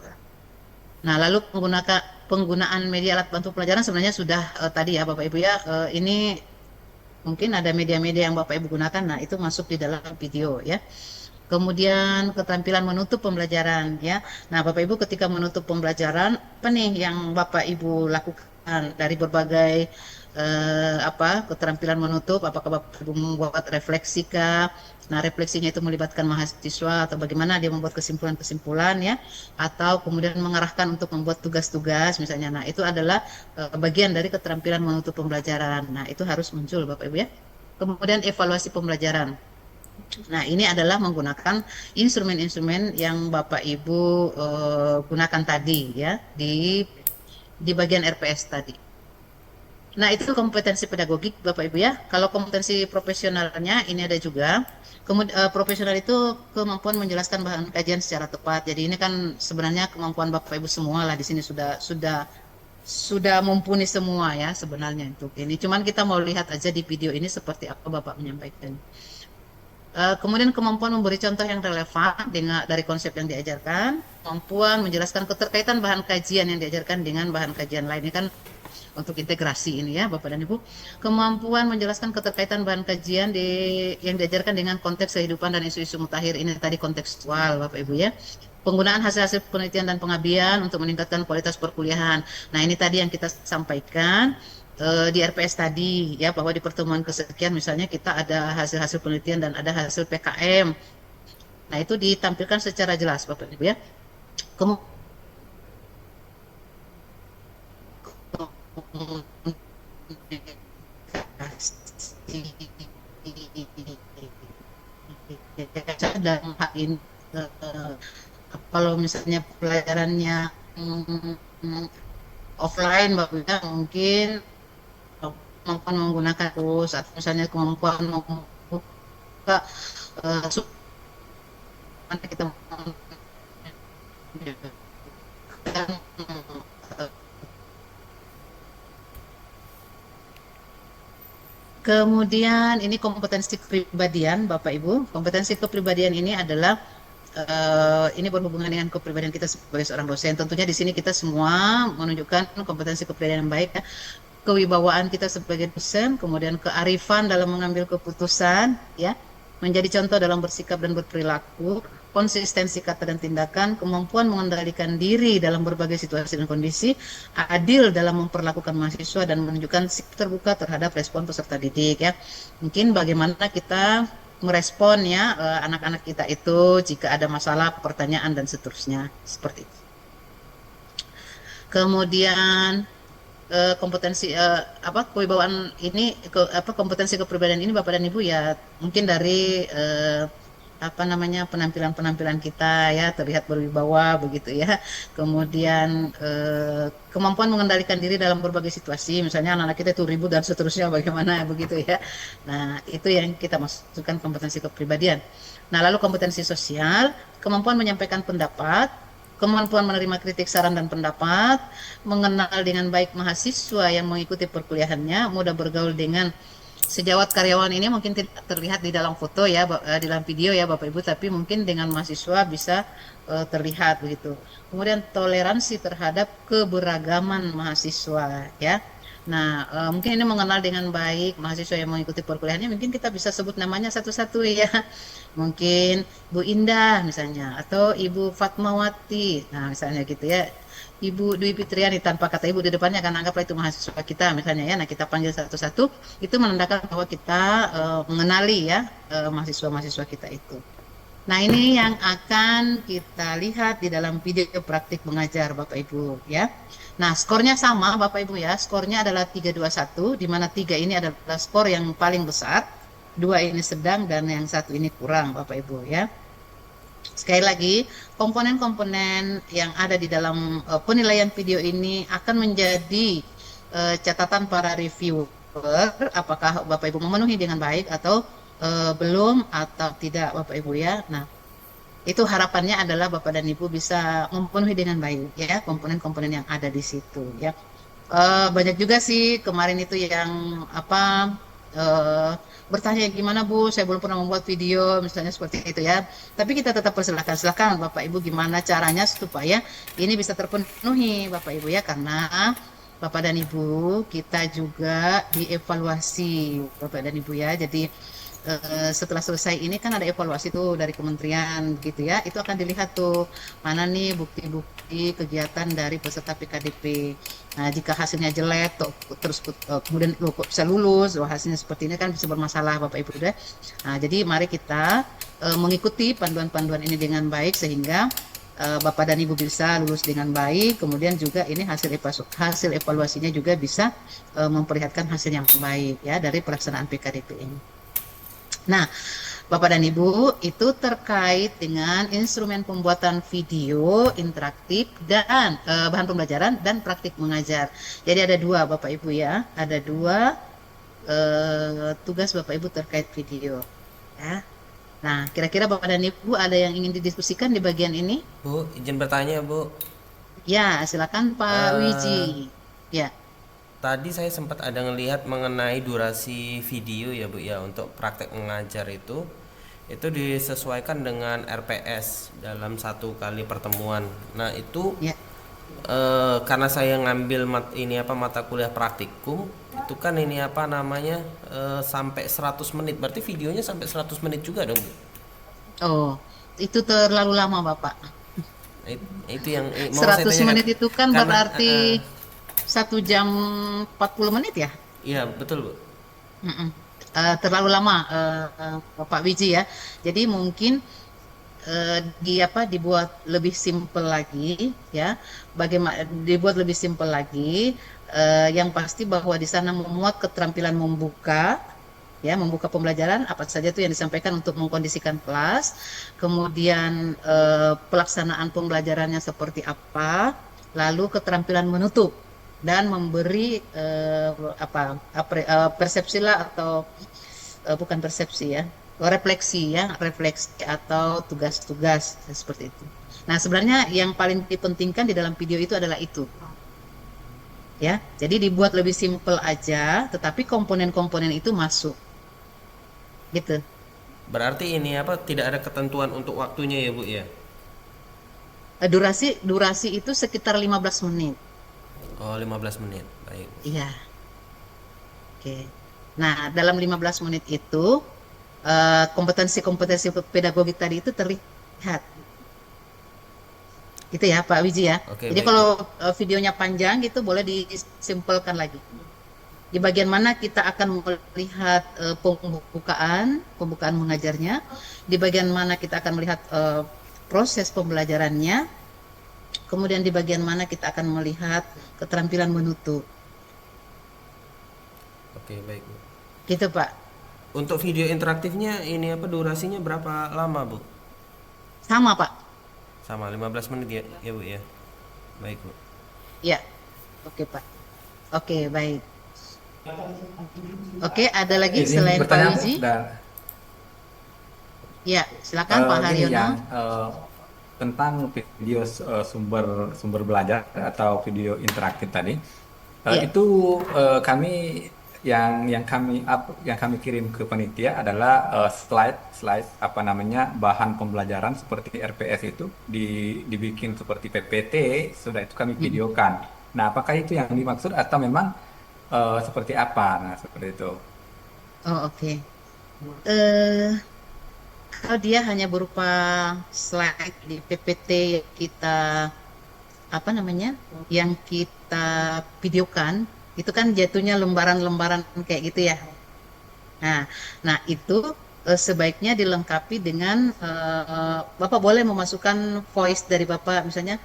Nah, lalu penggunaan media alat bantu pelajaran sebenarnya sudah tadi ya Bapak Ibu ya, ini mungkin ada media-media yang Bapak Ibu gunakan, nah itu masuk di dalam video ya. Kemudian keterampilan menutup pembelajaran ya. Nah, Bapak Ibu ketika menutup pembelajaran, apa nih yang Bapak Ibu lakukan dari berbagai keterampilan menutup? Apakah Bapak Ibu membuat refleksi kah? Nah, refleksinya itu melibatkan mahasiswa atau bagaimana dia membuat kesimpulan-kesimpulan ya, atau kemudian mengarahkan untuk membuat tugas-tugas misalnya. Nah, itu adalah bagian dari keterampilan menutup pembelajaran. Nah, itu harus muncul Bapak Ibu ya. Kemudian evaluasi pembelajaran. Nah, ini adalah menggunakan instrumen-instrumen yang Bapak Ibu gunakan tadi ya di bagian RPS tadi. Nah, itu kompetensi pedagogik Bapak Ibu ya. Kalau kompetensi profesionalnya ini ada juga. Profesional itu kemampuan menjelaskan bahan kajian secara tepat. Jadi ini kan sebenarnya kemampuan Bapak Ibu semua lah di sini sudah mumpuni semua ya sebenarnya untuk ini. Cuman kita mau lihat aja di video ini seperti apa Bapak menyampaikan. Kemudian kemampuan memberi contoh yang relevan dari konsep yang diajarkan, kemampuan menjelaskan keterkaitan bahan kajian yang diajarkan dengan bahan kajian lain. Ini kan untuk integrasi ini ya Bapak dan Ibu. Kemampuan menjelaskan keterkaitan bahan kajian yang diajarkan dengan konteks kehidupan dan isu-isu mutakhir. Ini tadi kontekstual Bapak Ibu ya. Penggunaan hasil-hasil penelitian dan pengabdian untuk meningkatkan kualitas perkuliahan. Nah, ini tadi yang kita sampaikan di RPS tadi ya, bahwa di pertemuan kesekian misalnya kita ada hasil-hasil penelitian dan ada hasil PKM. Nah, itu ditampilkan secara jelas Bapak Ibu ya. Dalam hal ini kalau misalnya pelajarannya offline Bapak ya, mungkin kemampuan menggunakan tools atau misalnya kemampuan membuka kita kemudian ini kompetensi kepribadian Bapak Ibu. Kompetensi kepribadian ini adalah ini berhubungan dengan kepribadian kita sebagai seorang dosen. Tentunya di sini kita semua menunjukkan kompetensi kepribadian yang baik ya. Kewibawaan kita sebagai dosen, kemudian kearifan dalam mengambil keputusan ya, menjadi contoh dalam bersikap dan berperilaku, konsistensi kata dan tindakan, kemampuan mengendalikan diri dalam berbagai situasi dan kondisi, adil dalam memperlakukan mahasiswa dan menunjukkan sikap terbuka terhadap respon peserta didik ya. Mungkin bagaimana kita merespon ya anak-anak kita itu jika ada masalah, pertanyaan dan seterusnya seperti itu. Kemudian kompetensi kewibawaan ini kompetensi kepribadian ini Bapak dan Ibu ya, mungkin dari penampilan-penampilan kita ya terlihat berwibawa begitu ya. Kemudian kemampuan mengendalikan diri dalam berbagai situasi, misalnya anak-anak kita itu ribut dan seterusnya bagaimana begitu ya. Nah, itu yang kita masukkan kompetensi kepribadian. Nah, lalu kompetensi sosial, kemampuan menyampaikan pendapat, kemampuan menerima kritik, saran dan pendapat, mengenal dengan baik mahasiswa yang mengikuti perkuliahannya, mudah bergaul dengan sejawat karyawan. Ini mungkin tidak terlihat di dalam foto ya, di dalam video ya Bapak Ibu, tapi mungkin dengan mahasiswa bisa terlihat begitu. Kemudian toleransi terhadap keberagaman mahasiswa ya. Nah, mungkin ini mengenal dengan baik mahasiswa yang mengikuti perkuliahannya, mungkin kita bisa sebut namanya satu-satu ya. Mungkin Bu Indah misalnya, atau Ibu Fatmawati, nah misalnya gitu ya. Ibu Dwi Fitriani, tanpa kata ibu di depannya, kan anggaplah itu mahasiswa kita misalnya ya. Nah, kita panggil satu-satu, itu menandakan bahwa kita mengenali ya mahasiswa-mahasiswa kita itu. Nah, ini yang akan kita lihat di dalam video praktik mengajar Bapak Ibu ya. Nah, skornya sama Bapak Ibu ya, skornya adalah 321, di mana 3 ini adalah skor yang paling besar, 2 ini sedang, dan yang 1 ini kurang Bapak Ibu ya. Sekali lagi, komponen-komponen yang ada di dalam penilaian video ini akan menjadi catatan para reviewer, apakah Bapak Ibu memenuhi dengan baik atau belum atau tidak Bapak Ibu ya. Nah, itu harapannya adalah Bapak dan Ibu bisa memenuhi dengan baik ya komponen-komponen yang ada di situ ya. Banyak juga sih kemarin itu yang apa eh, bertanya gimana Bu, saya belum pernah membuat video misalnya seperti itu ya. Tapi kita tetap persilahkan, silakan Bapak Ibu gimana caranya supaya ini bisa terpenuhi Bapak Ibu ya, karena Bapak dan Ibu kita juga dievaluasi Bapak dan Ibu ya. Jadi setelah selesai ini kan ada evaluasi tuh dari kementerian gitu ya, itu akan dilihat tuh mana nih bukti-bukti kegiatan dari peserta PKDP. Nah jika hasilnya jelek terus kemudian kok bisa lulus, hasilnya seperti ini kan bisa bermasalah Bapak Ibu deh. Nah jadi mari kita mengikuti panduan-panduan ini dengan baik sehingga Bapak dan Ibu bisa lulus dengan baik, kemudian juga ini hasil evaluasinya juga bisa memperlihatkan hasil yang baik ya dari pelaksanaan PKDP ini. Nah, Bapak dan Ibu, itu terkait dengan instrumen pembuatan video interaktif dan bahan pembelajaran dan praktik mengajar. Jadi ada dua Bapak Ibu ya, ada dua tugas Bapak Ibu terkait video. Ya. Nah, kira-kira Bapak dan Ibu ada yang ingin didiskusikan di bagian ini? Bu, izin bertanya Bu. Ya, silakan Pak Wiji. Ya. Tadi saya sempat ada ngelihat mengenai durasi video ya Bu ya, untuk praktek mengajar itu disesuaikan dengan RPS dalam satu kali pertemuan. Nah itu Ya. karena saya ngambil mata kuliah praktikum itu kan ini apa namanya sampai 100 menit, berarti videonya sampai 100 menit juga dong Bu. Oh, itu terlalu lama Bapak. Itu yang mau saya 100 tanyakan. menit itu kan Karena, berarti 1 jam 40 menit ya? iya betul Bu. Mm-mm. Terlalu lama Pak Wiji ya. Jadi mungkin dibuat lebih simpel lagi ya. Bagaimana dibuat lebih simpel lagi? Yang pasti bahwa di sana memuat keterampilan membuka ya, membuka pembelajaran apa saja itu yang disampaikan untuk mengkondisikan kelas. Kemudian pelaksanaan pembelajarannya seperti apa? Lalu keterampilan menutup dan memberi persepsi lah atau bukan persepsi ya, refleksi atau tugas-tugas seperti itu. Nah sebenarnya yang paling dipentingkan di dalam video itu adalah itu ya, jadi dibuat lebih simpel aja tetapi komponen-komponen itu masuk gitu. Berarti ini apa, tidak ada ketentuan untuk waktunya ya Bu ya? Durasi itu sekitar 15 menit. Oh 15 menit, baik. Iya. Oke. Nah, dalam 15 menit itu kompetensi-kompetensi pedagogik tadi itu terlihat. Gitu ya, Pak Wiji ya. Oke, Jadi baik, kalau videonya panjang gitu boleh disimpelkan lagi. Di bagian mana kita akan melihat pembukaan mengajarnya, di bagian mana kita akan melihat proses pembelajarannya, kemudian di bagian mana kita akan melihat keterampilan menutup. Oke, baik Bu. Gitu, Pak. Untuk video interaktifnya ini apa, durasinya berapa lama Bu? Sama, Pak. Sama 15 menit ya, ya Bu ya. Baik Bu. Ya. Oke, Pak. Oke, baik. Oke, ada lagi Izin selain Pak bertanya, Bu. Wiji? Ya, silakan Pak Gini Haryono. yang tentang video sumber belajar atau video interaktif tadi, Ya. itu kami yang kami kirim ke panitia adalah slide apa namanya, bahan pembelajaran seperti RPS itu dibikin seperti PPT, sudah itu kami videokan. Nah, apakah itu yang dimaksud atau memang seperti apa? Nah, seperti itu. Oh, oke. Eh, Kalau dia hanya berupa slide di PPT yang kita yang kita videokan, itu kan jatuhnya lembaran-lembaran kayak gitu ya. Nah itu sebaiknya dilengkapi dengan Bapak boleh memasukkan voice dari Bapak, misalnya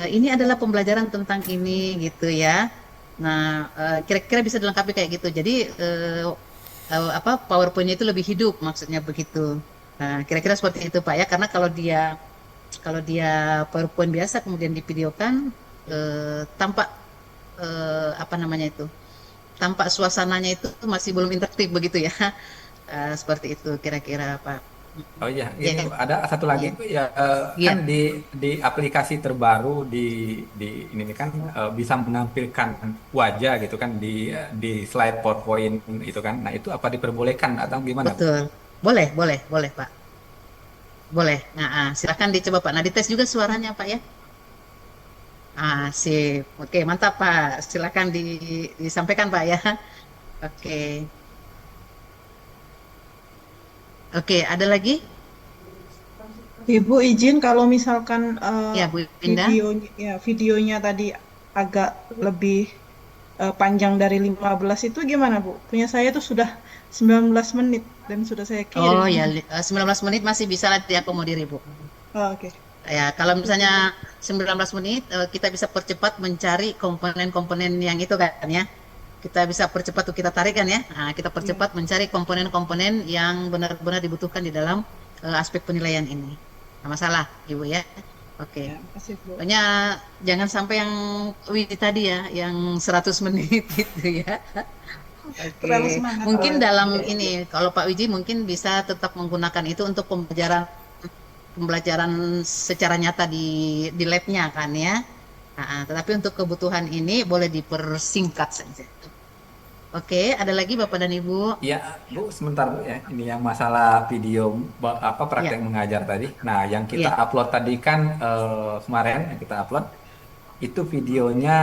ini adalah pembelajaran tentang ini gitu ya. Nah kira-kira bisa dilengkapi kayak gitu. Jadi PowerPoint-nya itu lebih hidup, maksudnya begitu. Nah, kira-kira seperti itu Pak ya, karena kalau dia PowerPoint biasa kemudian divideokan, tampak apa namanya itu, tampak suasananya itu masih belum interaktif begitu ya. Seperti itu kira-kira Pak. Oh iya, Ya, ini ada satu lagi ya, Bu, ya kan ya. di aplikasi terbaru di ini kan bisa menampilkan wajah gitu kan di slide PowerPoint itu kan. Nah, itu apa diperbolehkan atau gimana Bu? Betul. Boleh, boleh, boleh Pak. Boleh. Nah, silakan dicoba Pak. Nah, dites juga suaranya Pak ya. Sip. Oke, mantap Pak. Silakan disampaikan Pak ya. Oke. Oke, ada lagi? Ibu izin kalau misalkan Ya, Bu Indah. videonya tadi agak lebih panjang dari 15 itu gimana Bu? Punya saya tuh sudah 19 menit dan sudah saya Oh kirim. ya, 19 menit masih bisa lah diakomodir Ibu. Oh, oke. Ya, kalau misalnya 19 menit, kita bisa percepat mencari komponen-komponen yang itu kan ya. Kita bisa percepat tuh kita tarik kan ya. Nah, kita Iya, percepat mencari komponen-komponen yang benar-benar dibutuhkan di dalam aspek penilaian ini. Nggak masalah, Ibu ya. Oke. ya, makasih Bu. Pokoknya jangan sampai yang Widi tadi ya, yang 100 menit gitu ya. Oke. Terlalu semangat. Mungkin dalam Iya, ini, kalau Pak Wiji mungkin bisa tetap menggunakan itu untuk pembelajaran pembelajaran secara nyata di labnya kan ya. Tetapi untuk kebutuhan ini boleh dipersingkat saja. Oke, ada lagi Bapak dan Ibu? Ya, Bu, sebentar Bu ya. Ini yang masalah video apa Ya, praktek mengajar tadi. Nah, yang kita ya. upload tadi kan kemarin yang kita upload itu videonya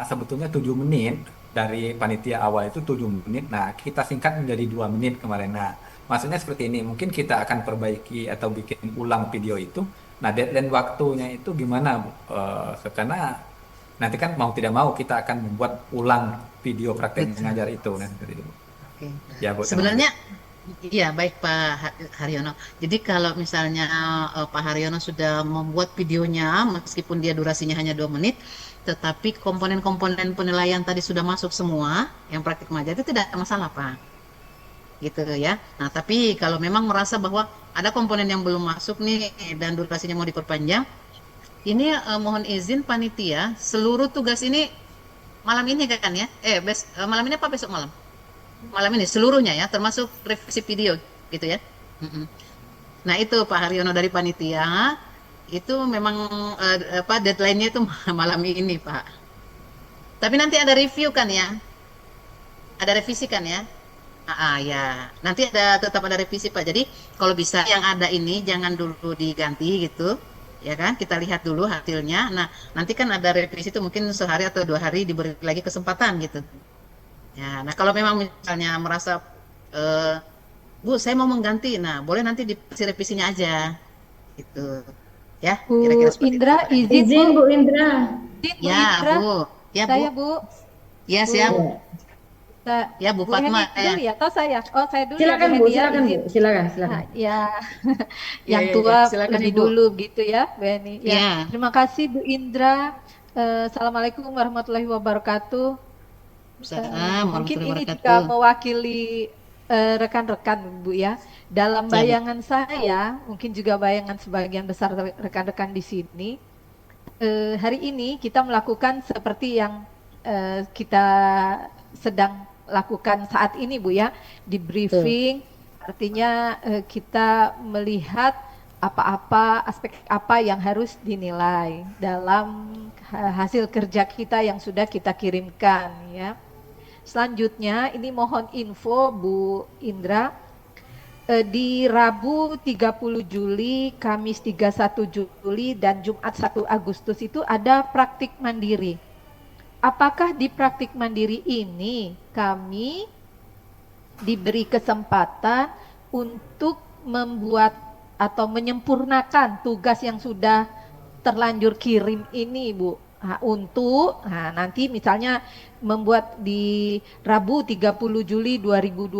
sebetulnya 7 menit dari panitia awal itu 7 menit. Nah, kita singkat menjadi 2 menit kemarin. Nah, maksudnya seperti ini. Mungkin kita akan perbaiki atau bikin ulang video itu. Nah, deadline waktunya itu gimana, Bu? Karena nanti kan mau tidak mau kita akan membuat ulang video praktek Betul. mengajar itu. Nah, seperti itu, Bu. Oke. Ya, Bu, terima Sebenarnya, kasih. iya baik Pak Haryono. Jadi kalau misalnya Pak Haryono sudah membuat videonya, meskipun dia durasinya hanya 2 menit, tetapi komponen-komponen penilaian tadi sudah masuk semua, yang praktik mengajar itu tidak ada masalah Pak. Gitu ya. Nah, tapi kalau memang merasa bahwa ada komponen yang belum masuk nih dan durasinya mau diperpanjang, ini mohon izin panitia, seluruh tugas ini malam ini kan ya? Malam ini apa besok malam? Malam ini seluruhnya ya, termasuk revisi video gitu ya. Mm-mm. Nah itu Pak Haryono dari panitia itu memang apa deadline-nya itu malam ini Pak. Tapi nanti ada review kan ya, ada revisi kan ya. Ya, nanti tetap ada revisi Pak. Jadi kalau bisa yang ada ini jangan dulu diganti gitu, ya kan? Kita lihat dulu hasilnya. Nah nanti kan ada revisi itu mungkin sehari atau 2 hari diberi lagi kesempatan gitu. Ya, nah kalau memang misalnya merasa eh, Bu, saya mau mengganti. Nah, boleh nanti di revisinya aja. Gitu. Ya, Bu kira-kira seperti itu Indra, Bapak dan Ibu. izin Bu, Izin Bu Indra. izin Bu Ya, Indra, Bu. Ya, Bu. saya Bu, Ya, Bu, siap. Ya, Bu Bu Fatma. Heni dulu ya, atau saya? Oh, saya dulu ya Bu Silakan Bu, Heni ya, silakan Bu, izin. silakan, silakan. Ya, Ya, yang ya, ya. tua Silakan lebih Ibu. dulu gitu ya, Bu Heni. Ya, Ya, terima kasih Bu Indra. Assalamualaikum warahmatullahi wabarakatuh. Salam Mungkin warahmatullahi ini wabarakatuh. juga mewakili rekan-rekan Bu ya. Dalam Ya, Bu. bayangan saya, mungkin juga bayangan sebagian besar rekan-rekan di sini, hari ini kita melakukan seperti yang kita sedang lakukan saat ini Bu ya, di Betul. briefing, artinya kita melihat apa-apa aspek apa yang harus dinilai dalam hasil kerja kita yang sudah kita kirimkan ya. Selanjutnya ini mohon info Bu Indra, di Rabu 30 Juli, Kamis 31 Juli, dan Jumat 1 Agustus itu ada praktik mandiri. Apakah di praktik mandiri ini kami diberi kesempatan untuk membuat atau menyempurnakan tugas yang sudah terlanjur kirim ini, Bu? Nanti misalnya membuat di Rabu 30 Juli 2025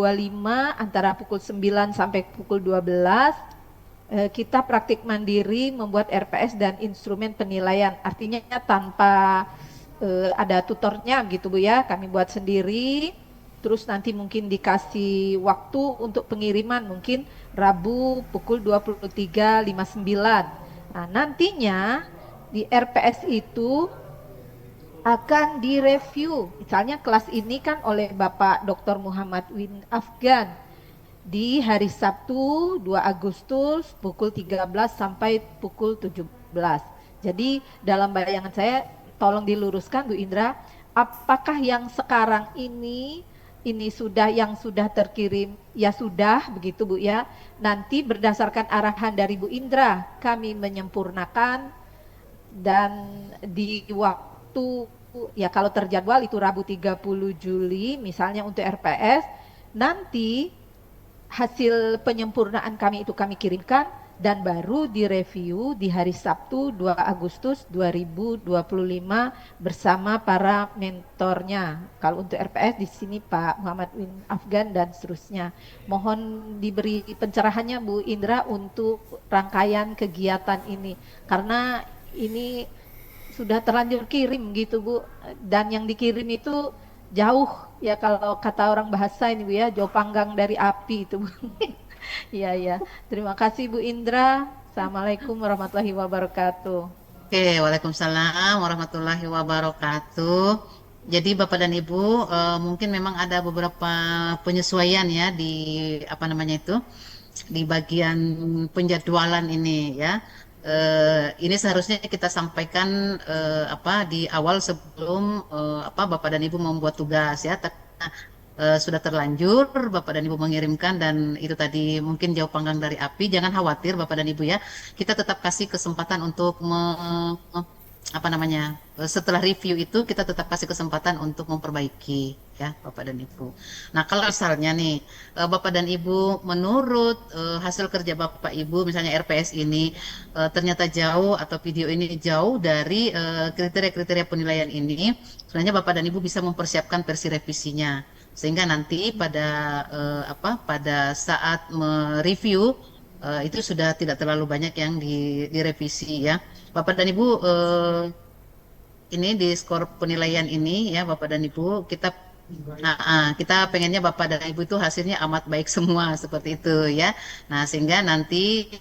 antara pukul 9 sampai pukul 12 kita praktik mandiri membuat RPS dan instrumen penilaian, artinya tanpa ada tutornya gitu Bu ya, kami buat sendiri. terus nanti mungkin dikasih waktu untuk pengiriman mungkin Rabu pukul 23.59. Nah, nantinya di RPS itu akan direview. Misalnya kelas ini kan oleh Bapak Dr. Muhammad Win Afgan di hari Sabtu 2 Agustus pukul 13 sampai pukul 17. Jadi dalam bayangan saya tolong diluruskan Bu Indra, apakah yang sekarang ini sudah yang sudah terkirim ya sudah begitu Bu ya. Nanti berdasarkan arahan dari Bu Indra kami menyempurnakan dan di waktu ya kalau terjadwal itu Rabu 30 Juli misalnya untuk RPS, nanti hasil penyempurnaan kami itu kami kirimkan dan baru direview di hari Sabtu 2 Agustus 2025 bersama para mentornya. Kalau untuk RPS di sini Pak Muhammad Win Afgan dan seterusnya. Mohon diberi pencerahannya Bu Indra untuk rangkaian kegiatan ini karena ini sudah terlanjur kirim gitu Bu, dan yang dikirim itu jauh ya kalau kata orang bahasa ini Bu ya, jauh panggang dari api itu Bu. Iya ya, terima kasih Bu Indra. Assalamualaikum warahmatullahi wabarakatuh. Oke, Waalaikumsalam warahmatullahi wabarakatuh. Jadi Bapak dan Ibu, mungkin memang ada beberapa penyesuaian ya di apa namanya itu di bagian penjadwalan ini ya. Ini seharusnya kita sampaikan apa di awal sebelum apa Bapak dan Ibu membuat tugas ya. Sudah terlanjur Bapak dan Ibu mengirimkan dan itu tadi mungkin jauh panggang dari api. Jangan khawatir Bapak dan Ibu ya. Kita tetap kasih kesempatan untuk apa namanya setelah review itu kita tetap kasih kesempatan untuk memperbaiki ya Bapak dan Ibu. Nah kalau misalnya nih Bapak dan Ibu menurut hasil kerja Bapak Ibu misalnya RPS ini ternyata jauh atau video ini jauh dari kriteria-kriteria penilaian ini, sebenarnya Bapak dan Ibu bisa mempersiapkan versi revisinya sehingga nanti pada apa pada saat mereview itu sudah tidak terlalu banyak yang direvisi ya. Bapak dan Ibu ini di skor penilaian ini ya Bapak dan Ibu kita pengennya Bapak dan Ibu itu hasilnya amat baik semua seperti itu ya. Nah sehingga nanti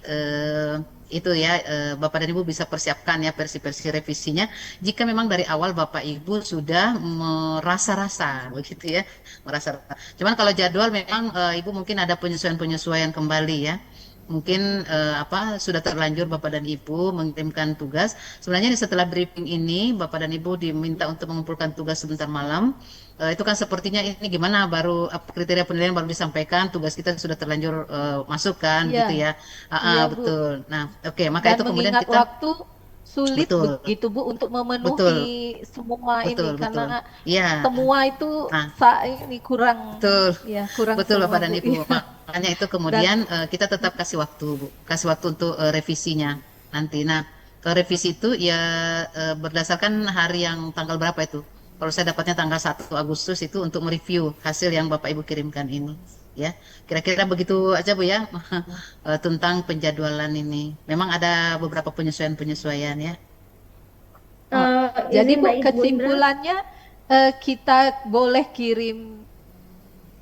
itu ya Bapak dan Ibu bisa persiapkan ya versi-versi revisinya jika memang dari awal Bapak Ibu sudah merasa-rasa begitu ya merasa-rasa. Cuman kalau jadwal memang Ibu mungkin ada penyesuaian-penyesuaian kembali ya. Mungkin apa sudah terlanjur Bapak dan Ibu mengirimkan tugas. Sebenarnya setelah briefing ini Bapak dan Ibu diminta untuk mengumpulkan tugas sebentar malam. Itu kan sepertinya ini gimana baru kriteria penilaian baru disampaikan, tugas kita sudah terlanjur masuk kan Iya, gitu ya. iya Bu. Betul. Nah, oke, maka Dan itu kemudian mengingat kita waktu sulit betul, begitu Bu untuk betul, memenuhi semua ini betul, betul. karena Iya. semua itu Nah, ini kurang betul. ya kurang Betul semua Bapak dan Bu. Ibu. Iya. Makanya itu Dan kemudian kita tetap kasih waktu, Bu. Kasih waktu untuk revisinya nanti. Nah, revisi itu ya berdasarkan hari yang tanggal berapa itu? Kalau saya dapatnya tanggal 1 Agustus itu untuk mereview hasil yang Bapak Ibu kirimkan ini. Ya, kira-kira begitu aja Bu ya tentang penjadwalan ini. Memang ada beberapa penyesuaian-penyesuaian ya. oh, jadi Izin Bu Mbak Ibu Indra. kesimpulannya kita boleh kirim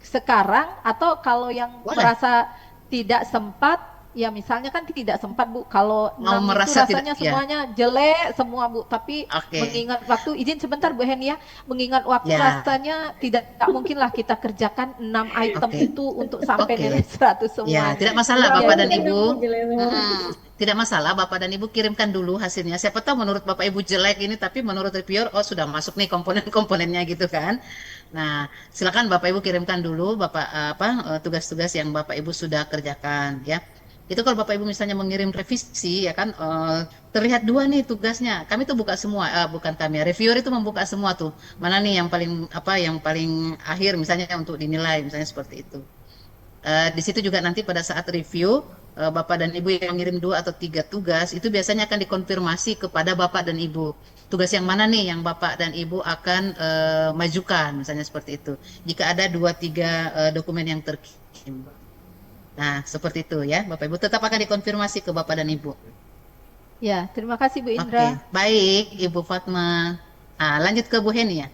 sekarang atau kalau yang Boleh. merasa tidak sempat ya misalnya kan tidak sempat Bu kalau Mau 6 itu merasa tidak, rasanya ya. semuanya jelek semua Bu tapi Oke. mengingat waktu izin sebentar Bu Hen ya mengingat waktu Ya. rasanya tidak mungkin lah kita kerjakan 6 item Oke. itu untuk sampai Oke. nilai 100 Ya, semuanya. tidak masalah Ya, Bapak Bu. dan Ibu. Jelek semua. Tidak masalah Bapak dan Ibu kirimkan dulu hasilnya. Siapa tahu menurut Bapak Ibu jelek ini tapi menurut reviewer oh sudah masuk nih komponen-komponennya gitu kan. Nah, silakan Bapak Ibu kirimkan dulu tugas-tugas yang Bapak Ibu sudah kerjakan ya. Itu kalau Bapak Ibu misalnya mengirim revisi ya kan terlihat dua nih tugasnya. Kami tuh buka semua bukan kami. Reviewer itu membuka semua tuh. Mana nih yang paling akhir misalnya untuk dinilai misalnya seperti itu. Di situ juga nanti pada saat review Bapak dan Ibu yang mengirim 2 atau 3 tugas itu biasanya akan dikonfirmasi kepada Bapak dan Ibu. Tugas yang mana nih yang Bapak dan Ibu akan majukan misalnya seperti itu. Jika ada 2-3 dokumen yang terkirim. Nah, seperti itu ya. Bapak Ibu tetap akan dikonfirmasi ke Bapak dan Ibu. Ya, terima kasih Bu Oke, Indra. baik Ibu Fatma. Lanjut ke Bu Heni ya.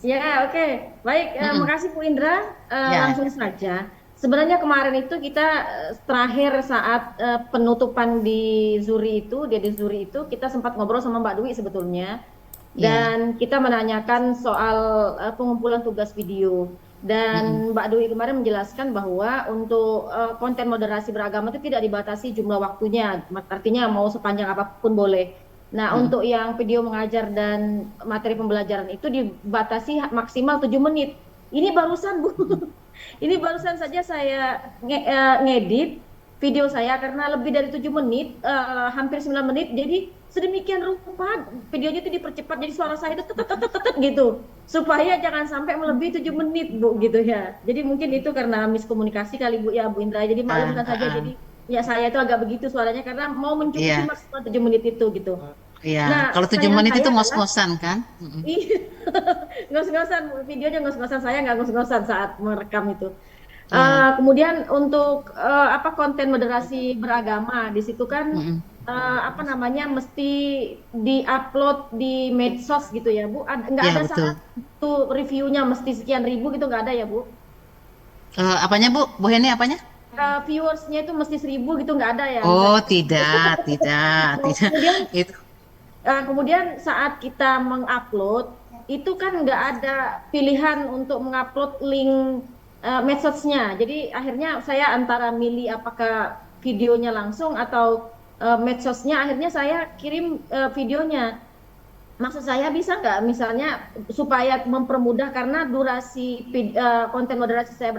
Ya, oke. Baik, Mm-mm. makasih Bu Indra. Ya, Langsung saja. Sebenarnya kemarin itu kita terakhir saat penutupan di Zuri itu, dia di Zuri itu, kita sempat ngobrol sama Mbak Dwi sebetulnya. ya. Dan kita menanyakan soal pengumpulan tugas video. Mm-mm. Dan Mbak Dwi kemarin menjelaskan bahwa untuk konten moderasi beragama itu tidak dibatasi jumlah waktunya, artinya mau sepanjang apapun boleh. Nah, Mm-mm. untuk yang video mengajar dan materi pembelajaran itu dibatasi maksimal 7 menit. Ini barusan, Bu. Ini barusan saja saya ngedit video saya karena lebih dari 7 menit, hampir 9 menit. Jadi sedemikian rupa videonya itu dipercepat jadi suara saya itu tetet gitu. Supaya jangan sampai melebihi 7 menit, Bu, gitu ya. Jadi mungkin itu karena miskomunikasi kali, Bu, ya, Bu Indra. Jadi Ah, maklumkan ah, saja. ah. Jadi ya saya itu agak begitu suaranya karena mau mencukupi Iya, maksimal 7 menit itu gitu. iya. Nah, Kalau 7 pertanyaan menit saya itu adalah, ngos-ngosan kan? Mm-mm. iya, ngos-ngosan, videonya ngos-ngosan, saya nggak ngos-ngosan saat merekam itu. Iya. Kemudian untuk apa konten moderasi beragama di situ kan Mm-mm. apa namanya mesti diupload di medsos gitu ya Bu. Nggak Iya, ada betul. syarat tuh reviewnya mesti sekian ribu gitu, nggak ada ya Bu. Apanya Bu? Bu Heni apanya? Viewersnya itu mesti 1.000 gitu, nggak ada ya Oh, misalnya. tidak, tidak, Nah, tidak. kemudian Itu. Kemudian saat kita mengupload itu kan nggak ada pilihan untuk mengupload link medsosnya. Jadi akhirnya saya antara milih apakah videonya langsung atau medsosnya. Akhirnya saya kirim videonya. Maksud saya bisa nggak misalnya supaya mempermudah karena durasi konten moderasi saya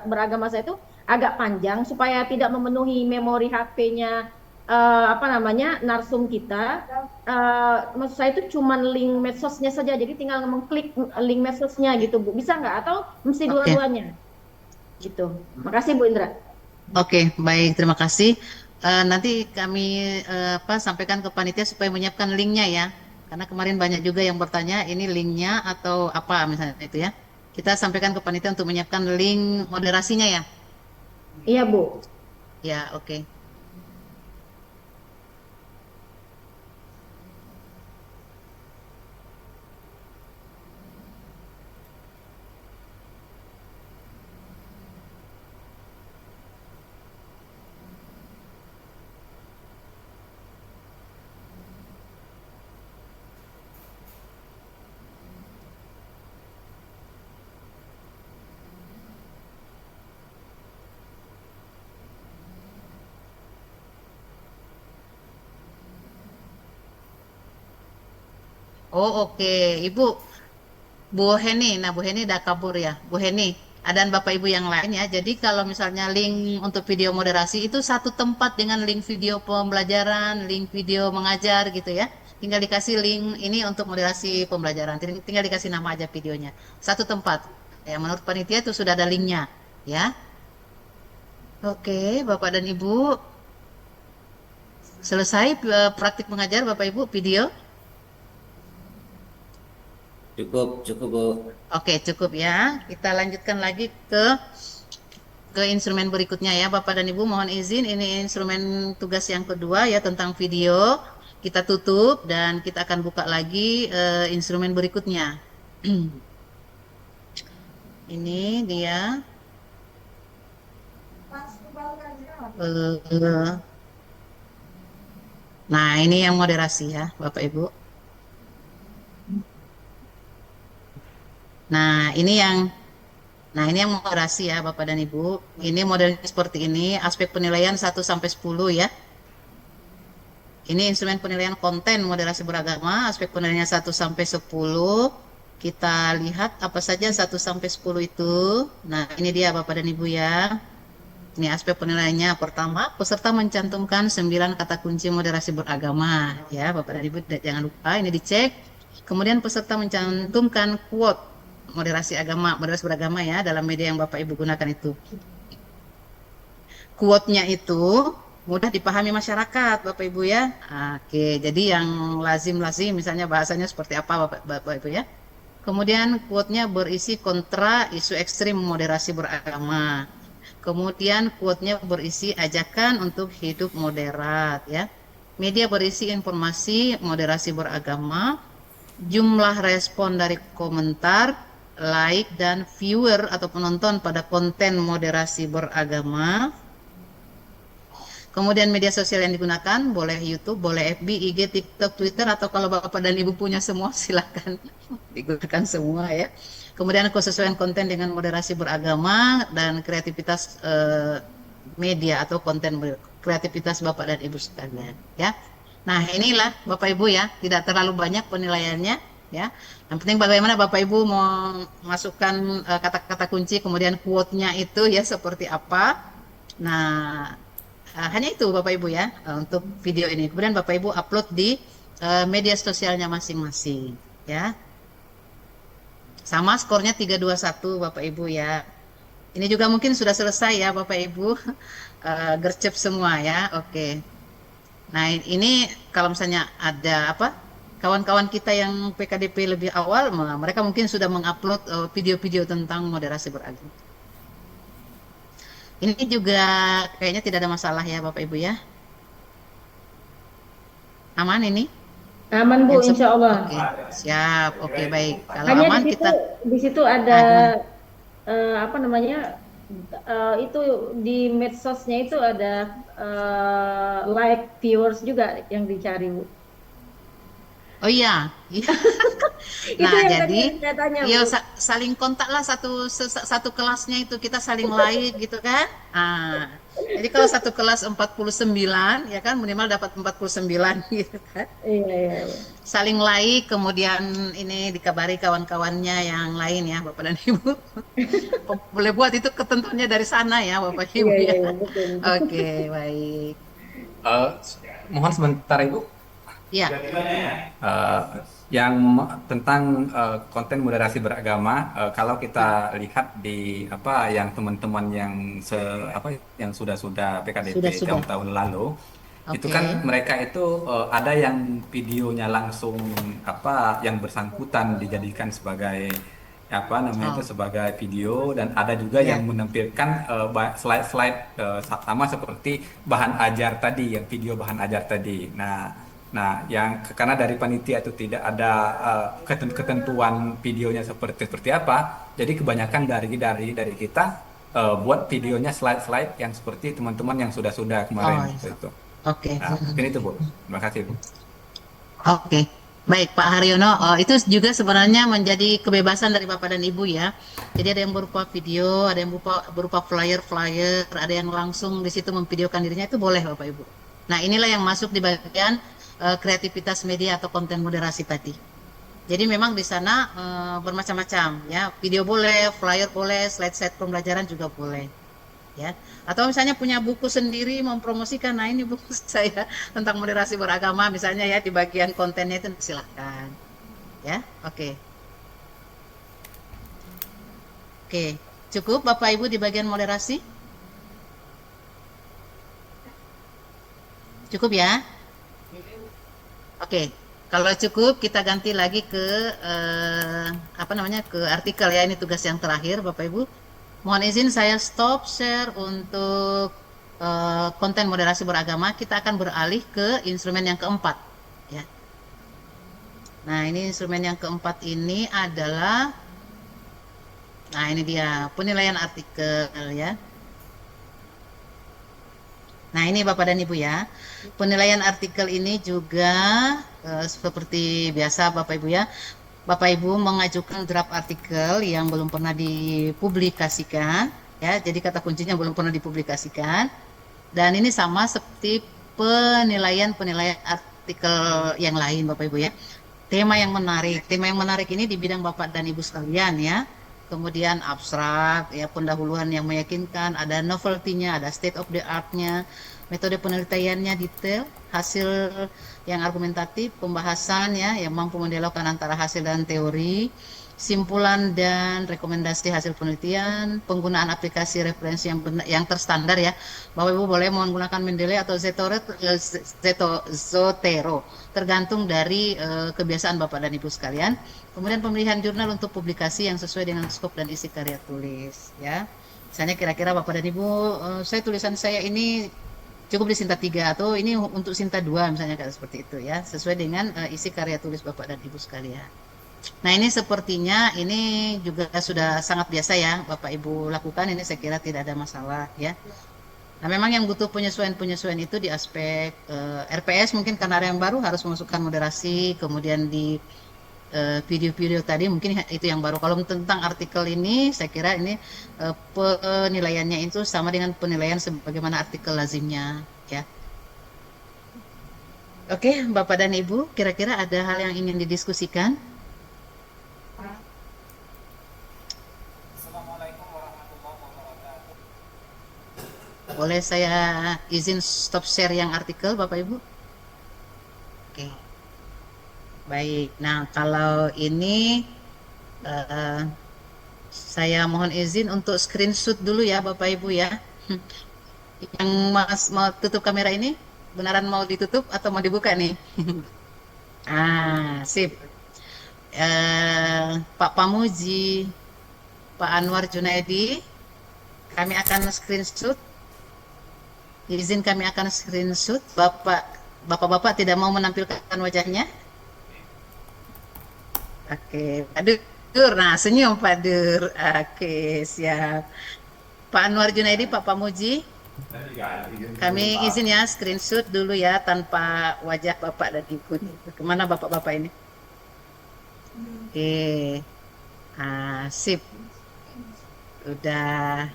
beragama saya itu agak panjang supaya tidak memenuhi memori HP-nya apa namanya narsum kita. Maksud saya itu cuman link medsosnya saja, jadi tinggal mengklik link medsosnya gitu Bu. Bisa nggak atau mesti Oke. dua-duanya gitu? Makasih Bu Indra. Oke, baik, terima kasih. Nanti kami apa sampaikan ke panitia supaya menyiapkan linknya ya. Karena kemarin banyak juga yang bertanya ini linknya atau apa misalnya itu ya. Kita sampaikan ke panitia untuk menyiapkan link moderasinya ya. Iya Bu. Ya, oke. Oh, oke. Ibu, Bu Heni. Nah, Bu Heni udah kabur ya. Bu Heni, dan Bapak Ibu yang lain ya. Jadi kalau misalnya link untuk video moderasi itu satu tempat dengan link video pembelajaran, link video mengajar gitu ya. Tinggal dikasih link ini untuk moderasi pembelajaran. Tinggal dikasih nama aja videonya. Satu tempat. Ya, menurut panitia itu sudah ada linknya ya. Oke, Bapak dan Ibu, selesai praktik mengajar Bapak Ibu video. Cukup, cukup Bu. Oke, cukup ya. Kita lanjutkan lagi ke instrumen berikutnya ya Bapak dan Ibu, mohon izin ini instrumen tugas yang kedua ya tentang video. Kita tutup dan kita akan buka lagi instrumen berikutnya. Ini dia. Eh, nah, ini yang moderasi ya Bapak Ibu. Nah, ini yang moderasi ya Bapak dan Ibu. Ini modelnya seperti ini, aspek penilaian 1 sampai 10 ya. Ini instrumen penilaian konten moderasi beragama, aspek penilaiannya 1 sampai 10. Kita lihat apa saja 1 sampai 10 itu. Nah, ini dia Bapak dan Ibu ya. Ini aspek penilaiannya. Pertama, peserta mencantumkan 9 kata kunci moderasi beragama. Ya, Bapak dan Ibu jangan lupa ini dicek. Kemudian peserta mencantumkan quote moderasi agama, moderasi beragama ya dalam media yang Bapak Ibu gunakan itu. Quote-nya itu mudah dipahami masyarakat, Bapak Ibu ya. Oke, jadi yang lazim-lazim misalnya bahasanya seperti apa Bapak Ibu ya. Kemudian quote-nya berisi kontra isu ekstrim moderasi beragama. Kemudian quote-nya berisi ajakan untuk hidup moderat ya. Media berisi informasi moderasi beragama. jumlah respon dari komentar, like, dan viewer atau penonton pada konten moderasi beragama. Kemudian media sosial yang digunakan, boleh YouTube, boleh FB, IG, TikTok, Twitter, atau kalau Bapak dan Ibu punya semua, silakan digunakan semua ya. Kemudian kesesuaian konten dengan moderasi beragama dan kreativitas media atau konten kreativitas Bapak dan Ibu sekalian ya. Nah, inilah Bapak Ibu ya, tidak terlalu banyak penilaiannya ya. Yang penting bagaimana Bapak Ibu mau masukkan kata-kata kunci, kemudian quote-nya itu ya seperti apa. Nah, hanya itu Bapak Ibu ya untuk video ini. Kemudian Bapak Ibu upload di media sosialnya masing-masing ya. Sama skornya 321 Bapak Ibu ya. Ini juga mungkin sudah selesai ya Bapak Ibu. Gercep semua ya. Oke. Nah, ini kalau misalnya ada apa? Kawan-kawan kita yang PKDP lebih awal, mereka mungkin sudah mengupload video-video tentang moderasi beragama. Ini juga kayaknya tidak ada masalah ya Bapak Ibu ya. Aman ini? Aman Bu, insya Allah. Oke, siap. Oke, baik. Kalau Hanya aman di situ ada apa namanya itu di medsosnya itu ada like viewers juga yang dicari Bu. Oh iya. Itu Nah, yang jadi tadi saya tanya, ya Bu. saling kontak lah satu kelasnya itu kita saling like gitu kan. Jadi kalau satu kelas 49 ya kan minimal dapat 49 gitu kan. Iya. Saling like, kemudian ini dikabari kawan-kawannya yang lain ya Bapak dan Ibu. Boleh buat itu ketentuannya dari sana ya Bapak Ibu ya. Iya, betul. Oke, baik. Mohon sebentar Ibu. Ya. Yang tentang konten moderasi beragama, kalau kita lihat di apa yang teman-teman yang yang sudah PKDP tahun lalu, itu kan mereka itu ada yang videonya langsung yang bersangkutan dijadikan sebagai sebagai video, dan ada juga yang menampilkan slide-slide sama seperti bahan ajar tadi, yang video bahan ajar tadi. Nah, yang karena dari panitia itu tidak ada ketentuan videonya seperti apa, jadi kebanyakan dari kita buat videonya slide-slide yang seperti teman-teman yang sudah kemarin itu. Oke. Nah, mungkin itu Bu. Terima kasih Bu. Oke. Baik Pak Haryono, itu juga sebenarnya menjadi kebebasan dari Bapak dan Ibu ya. Jadi ada yang berupa video, ada yang berupa flyer, ada yang langsung di situ memvideokan dirinya, itu boleh Bapak Ibu. Nah, inilah yang masuk di bagian kreativitas media atau konten moderasi tadi. Jadi memang di sana bermacam-macam ya, video boleh, flyer boleh, slide pembelajaran juga boleh ya. Atau misalnya punya buku sendiri mempromosikan, nah ini buku saya tentang moderasi beragama misalnya ya, di bagian kontennya itu silahkan ya. Oke, cukup Bapak Ibu di bagian moderasi? Cukup ya? Oke, kalau cukup kita ganti lagi ke ke artikel ya. Ini tugas yang terakhir Bapak Ibu. Mohon izin saya stop share untuk konten moderasi beragama. Kita akan beralih ke instrumen yang keempat ya. Nah, ini instrumen yang keempat ini adalah, nah ini dia penilaian artikel ya. Nah, ini Bapak dan Ibu ya, penilaian artikel ini juga seperti biasa Bapak Ibu ya, Bapak Ibu mengajukan draft artikel yang belum pernah dipublikasikan ya, jadi kata kuncinya belum pernah dipublikasikan, dan ini sama seperti penilaian artikel yang lain Bapak Ibu ya. Tema yang menarik ini di bidang Bapak dan Ibu sekalian ya. Kemudian abstrak, ya pendahuluan yang meyakinkan, ada novelty-nya, ada state of the art-nya, metode penelitiannya detail, hasil yang argumentatif, pembahasan ya yang mampu mendialogkan antara hasil dan teori, simpulan dan rekomendasi hasil penelitian, penggunaan aplikasi referensi yang terstandar ya. Bapak Ibu boleh menggunakan Mendeley atau Zotero, tergantung dari kebiasaan Bapak dan Ibu sekalian. Kemudian pemilihan jurnal untuk publikasi yang sesuai dengan skop dan isi karya tulis ya. Misalnya kira-kira Bapak dan Ibu, tulisan saya ini cukup di Sinta 3 atau ini untuk Sinta 2 misalnya kayak seperti itu ya, sesuai dengan isi karya tulis Bapak dan Ibu sekalian. Nah, ini sepertinya ini juga sudah sangat biasa ya Bapak Ibu lakukan, ini saya kira tidak ada masalah ya. Nah, memang yang butuh penyesuaian-penyesuaian itu di aspek RPS, mungkin karena ada yang baru harus memasukkan moderasi, kemudian di video-video tadi mungkin itu yang baru. Kalau tentang artikel ini, saya kira ini penilaiannya itu sama dengan penilaian sebagaimana artikel lazimnya ya. Oke, Bapak dan Ibu, kira-kira ada hal yang ingin didiskusikan? Boleh saya izin stop share yang artikel, Bapak Ibu? Oke, baik. Nah, kalau ini saya mohon izin untuk screenshot dulu ya, Bapak Ibu ya. Yang Mas mau tutup kamera ini, beneran mau ditutup atau mau dibuka nih? Sip. Pak Pamuji, Pak Anwar Junaidi, kami akan screenshot. Izin kami akan screenshot. Bapak-bapak tidak mau menampilkan wajahnya? Oke, Pak Dur. Nah, senyum Pak Dur. Oke, siap. Pak Anwar Junaidi, Pak Pamuji, kami izin ya screenshot dulu ya tanpa wajah Bapak dan Ibu. Kemana Bapak-bapak ini? Oke, sip. Udah.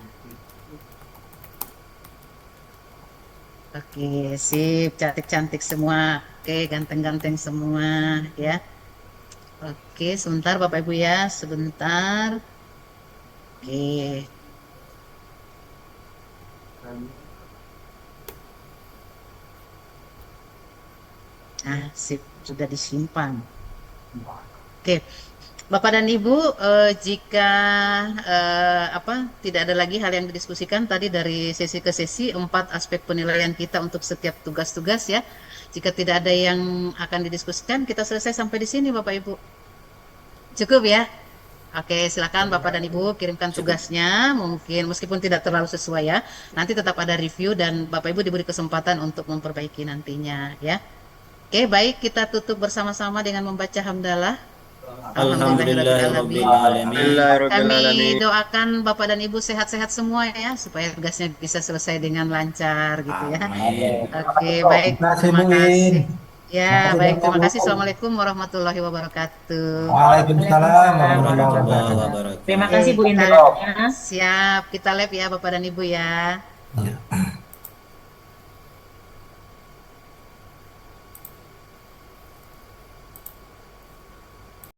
Oke, sip, cantik-cantik semua. Oke, ganteng-ganteng semua ya. Oke, sebentar Bapak Ibu ya, sebentar. Oke. Sip, sudah disimpan. Oke. Bapak dan Ibu, jika tidak ada lagi hal yang didiskusikan tadi dari sesi ke sesi, 4 aspek penilaian kita untuk setiap tugas-tugas ya. Jika tidak ada yang akan didiskusikan, kita selesai sampai di sini Bapak Ibu. Cukup ya? Oke, silakan Bapak dan Ibu kirimkan tugasnya, mungkin meskipun tidak terlalu sesuai ya. Nanti tetap ada review dan Bapak Ibu diberi kesempatan untuk memperbaiki nantinya ya. Oke, baik, kita tutup bersama-sama dengan membaca hamdalah. Alhamdulillahirrahmanirrahim. Kami doakan Bapak dan Ibu sehat-sehat semua ya, supaya tugasnya bisa selesai dengan lancar gitu ya. Oke, baik. Terima kasih. Ya, baik. Terima kasih. Assalamualaikum warahmatullahi wabarakatuh. Waalaikumsalam warahmatullahi wabarakatuh. Terima kasih Bu Indra. Siap, kita lab ya Bapak dan Ibu ya.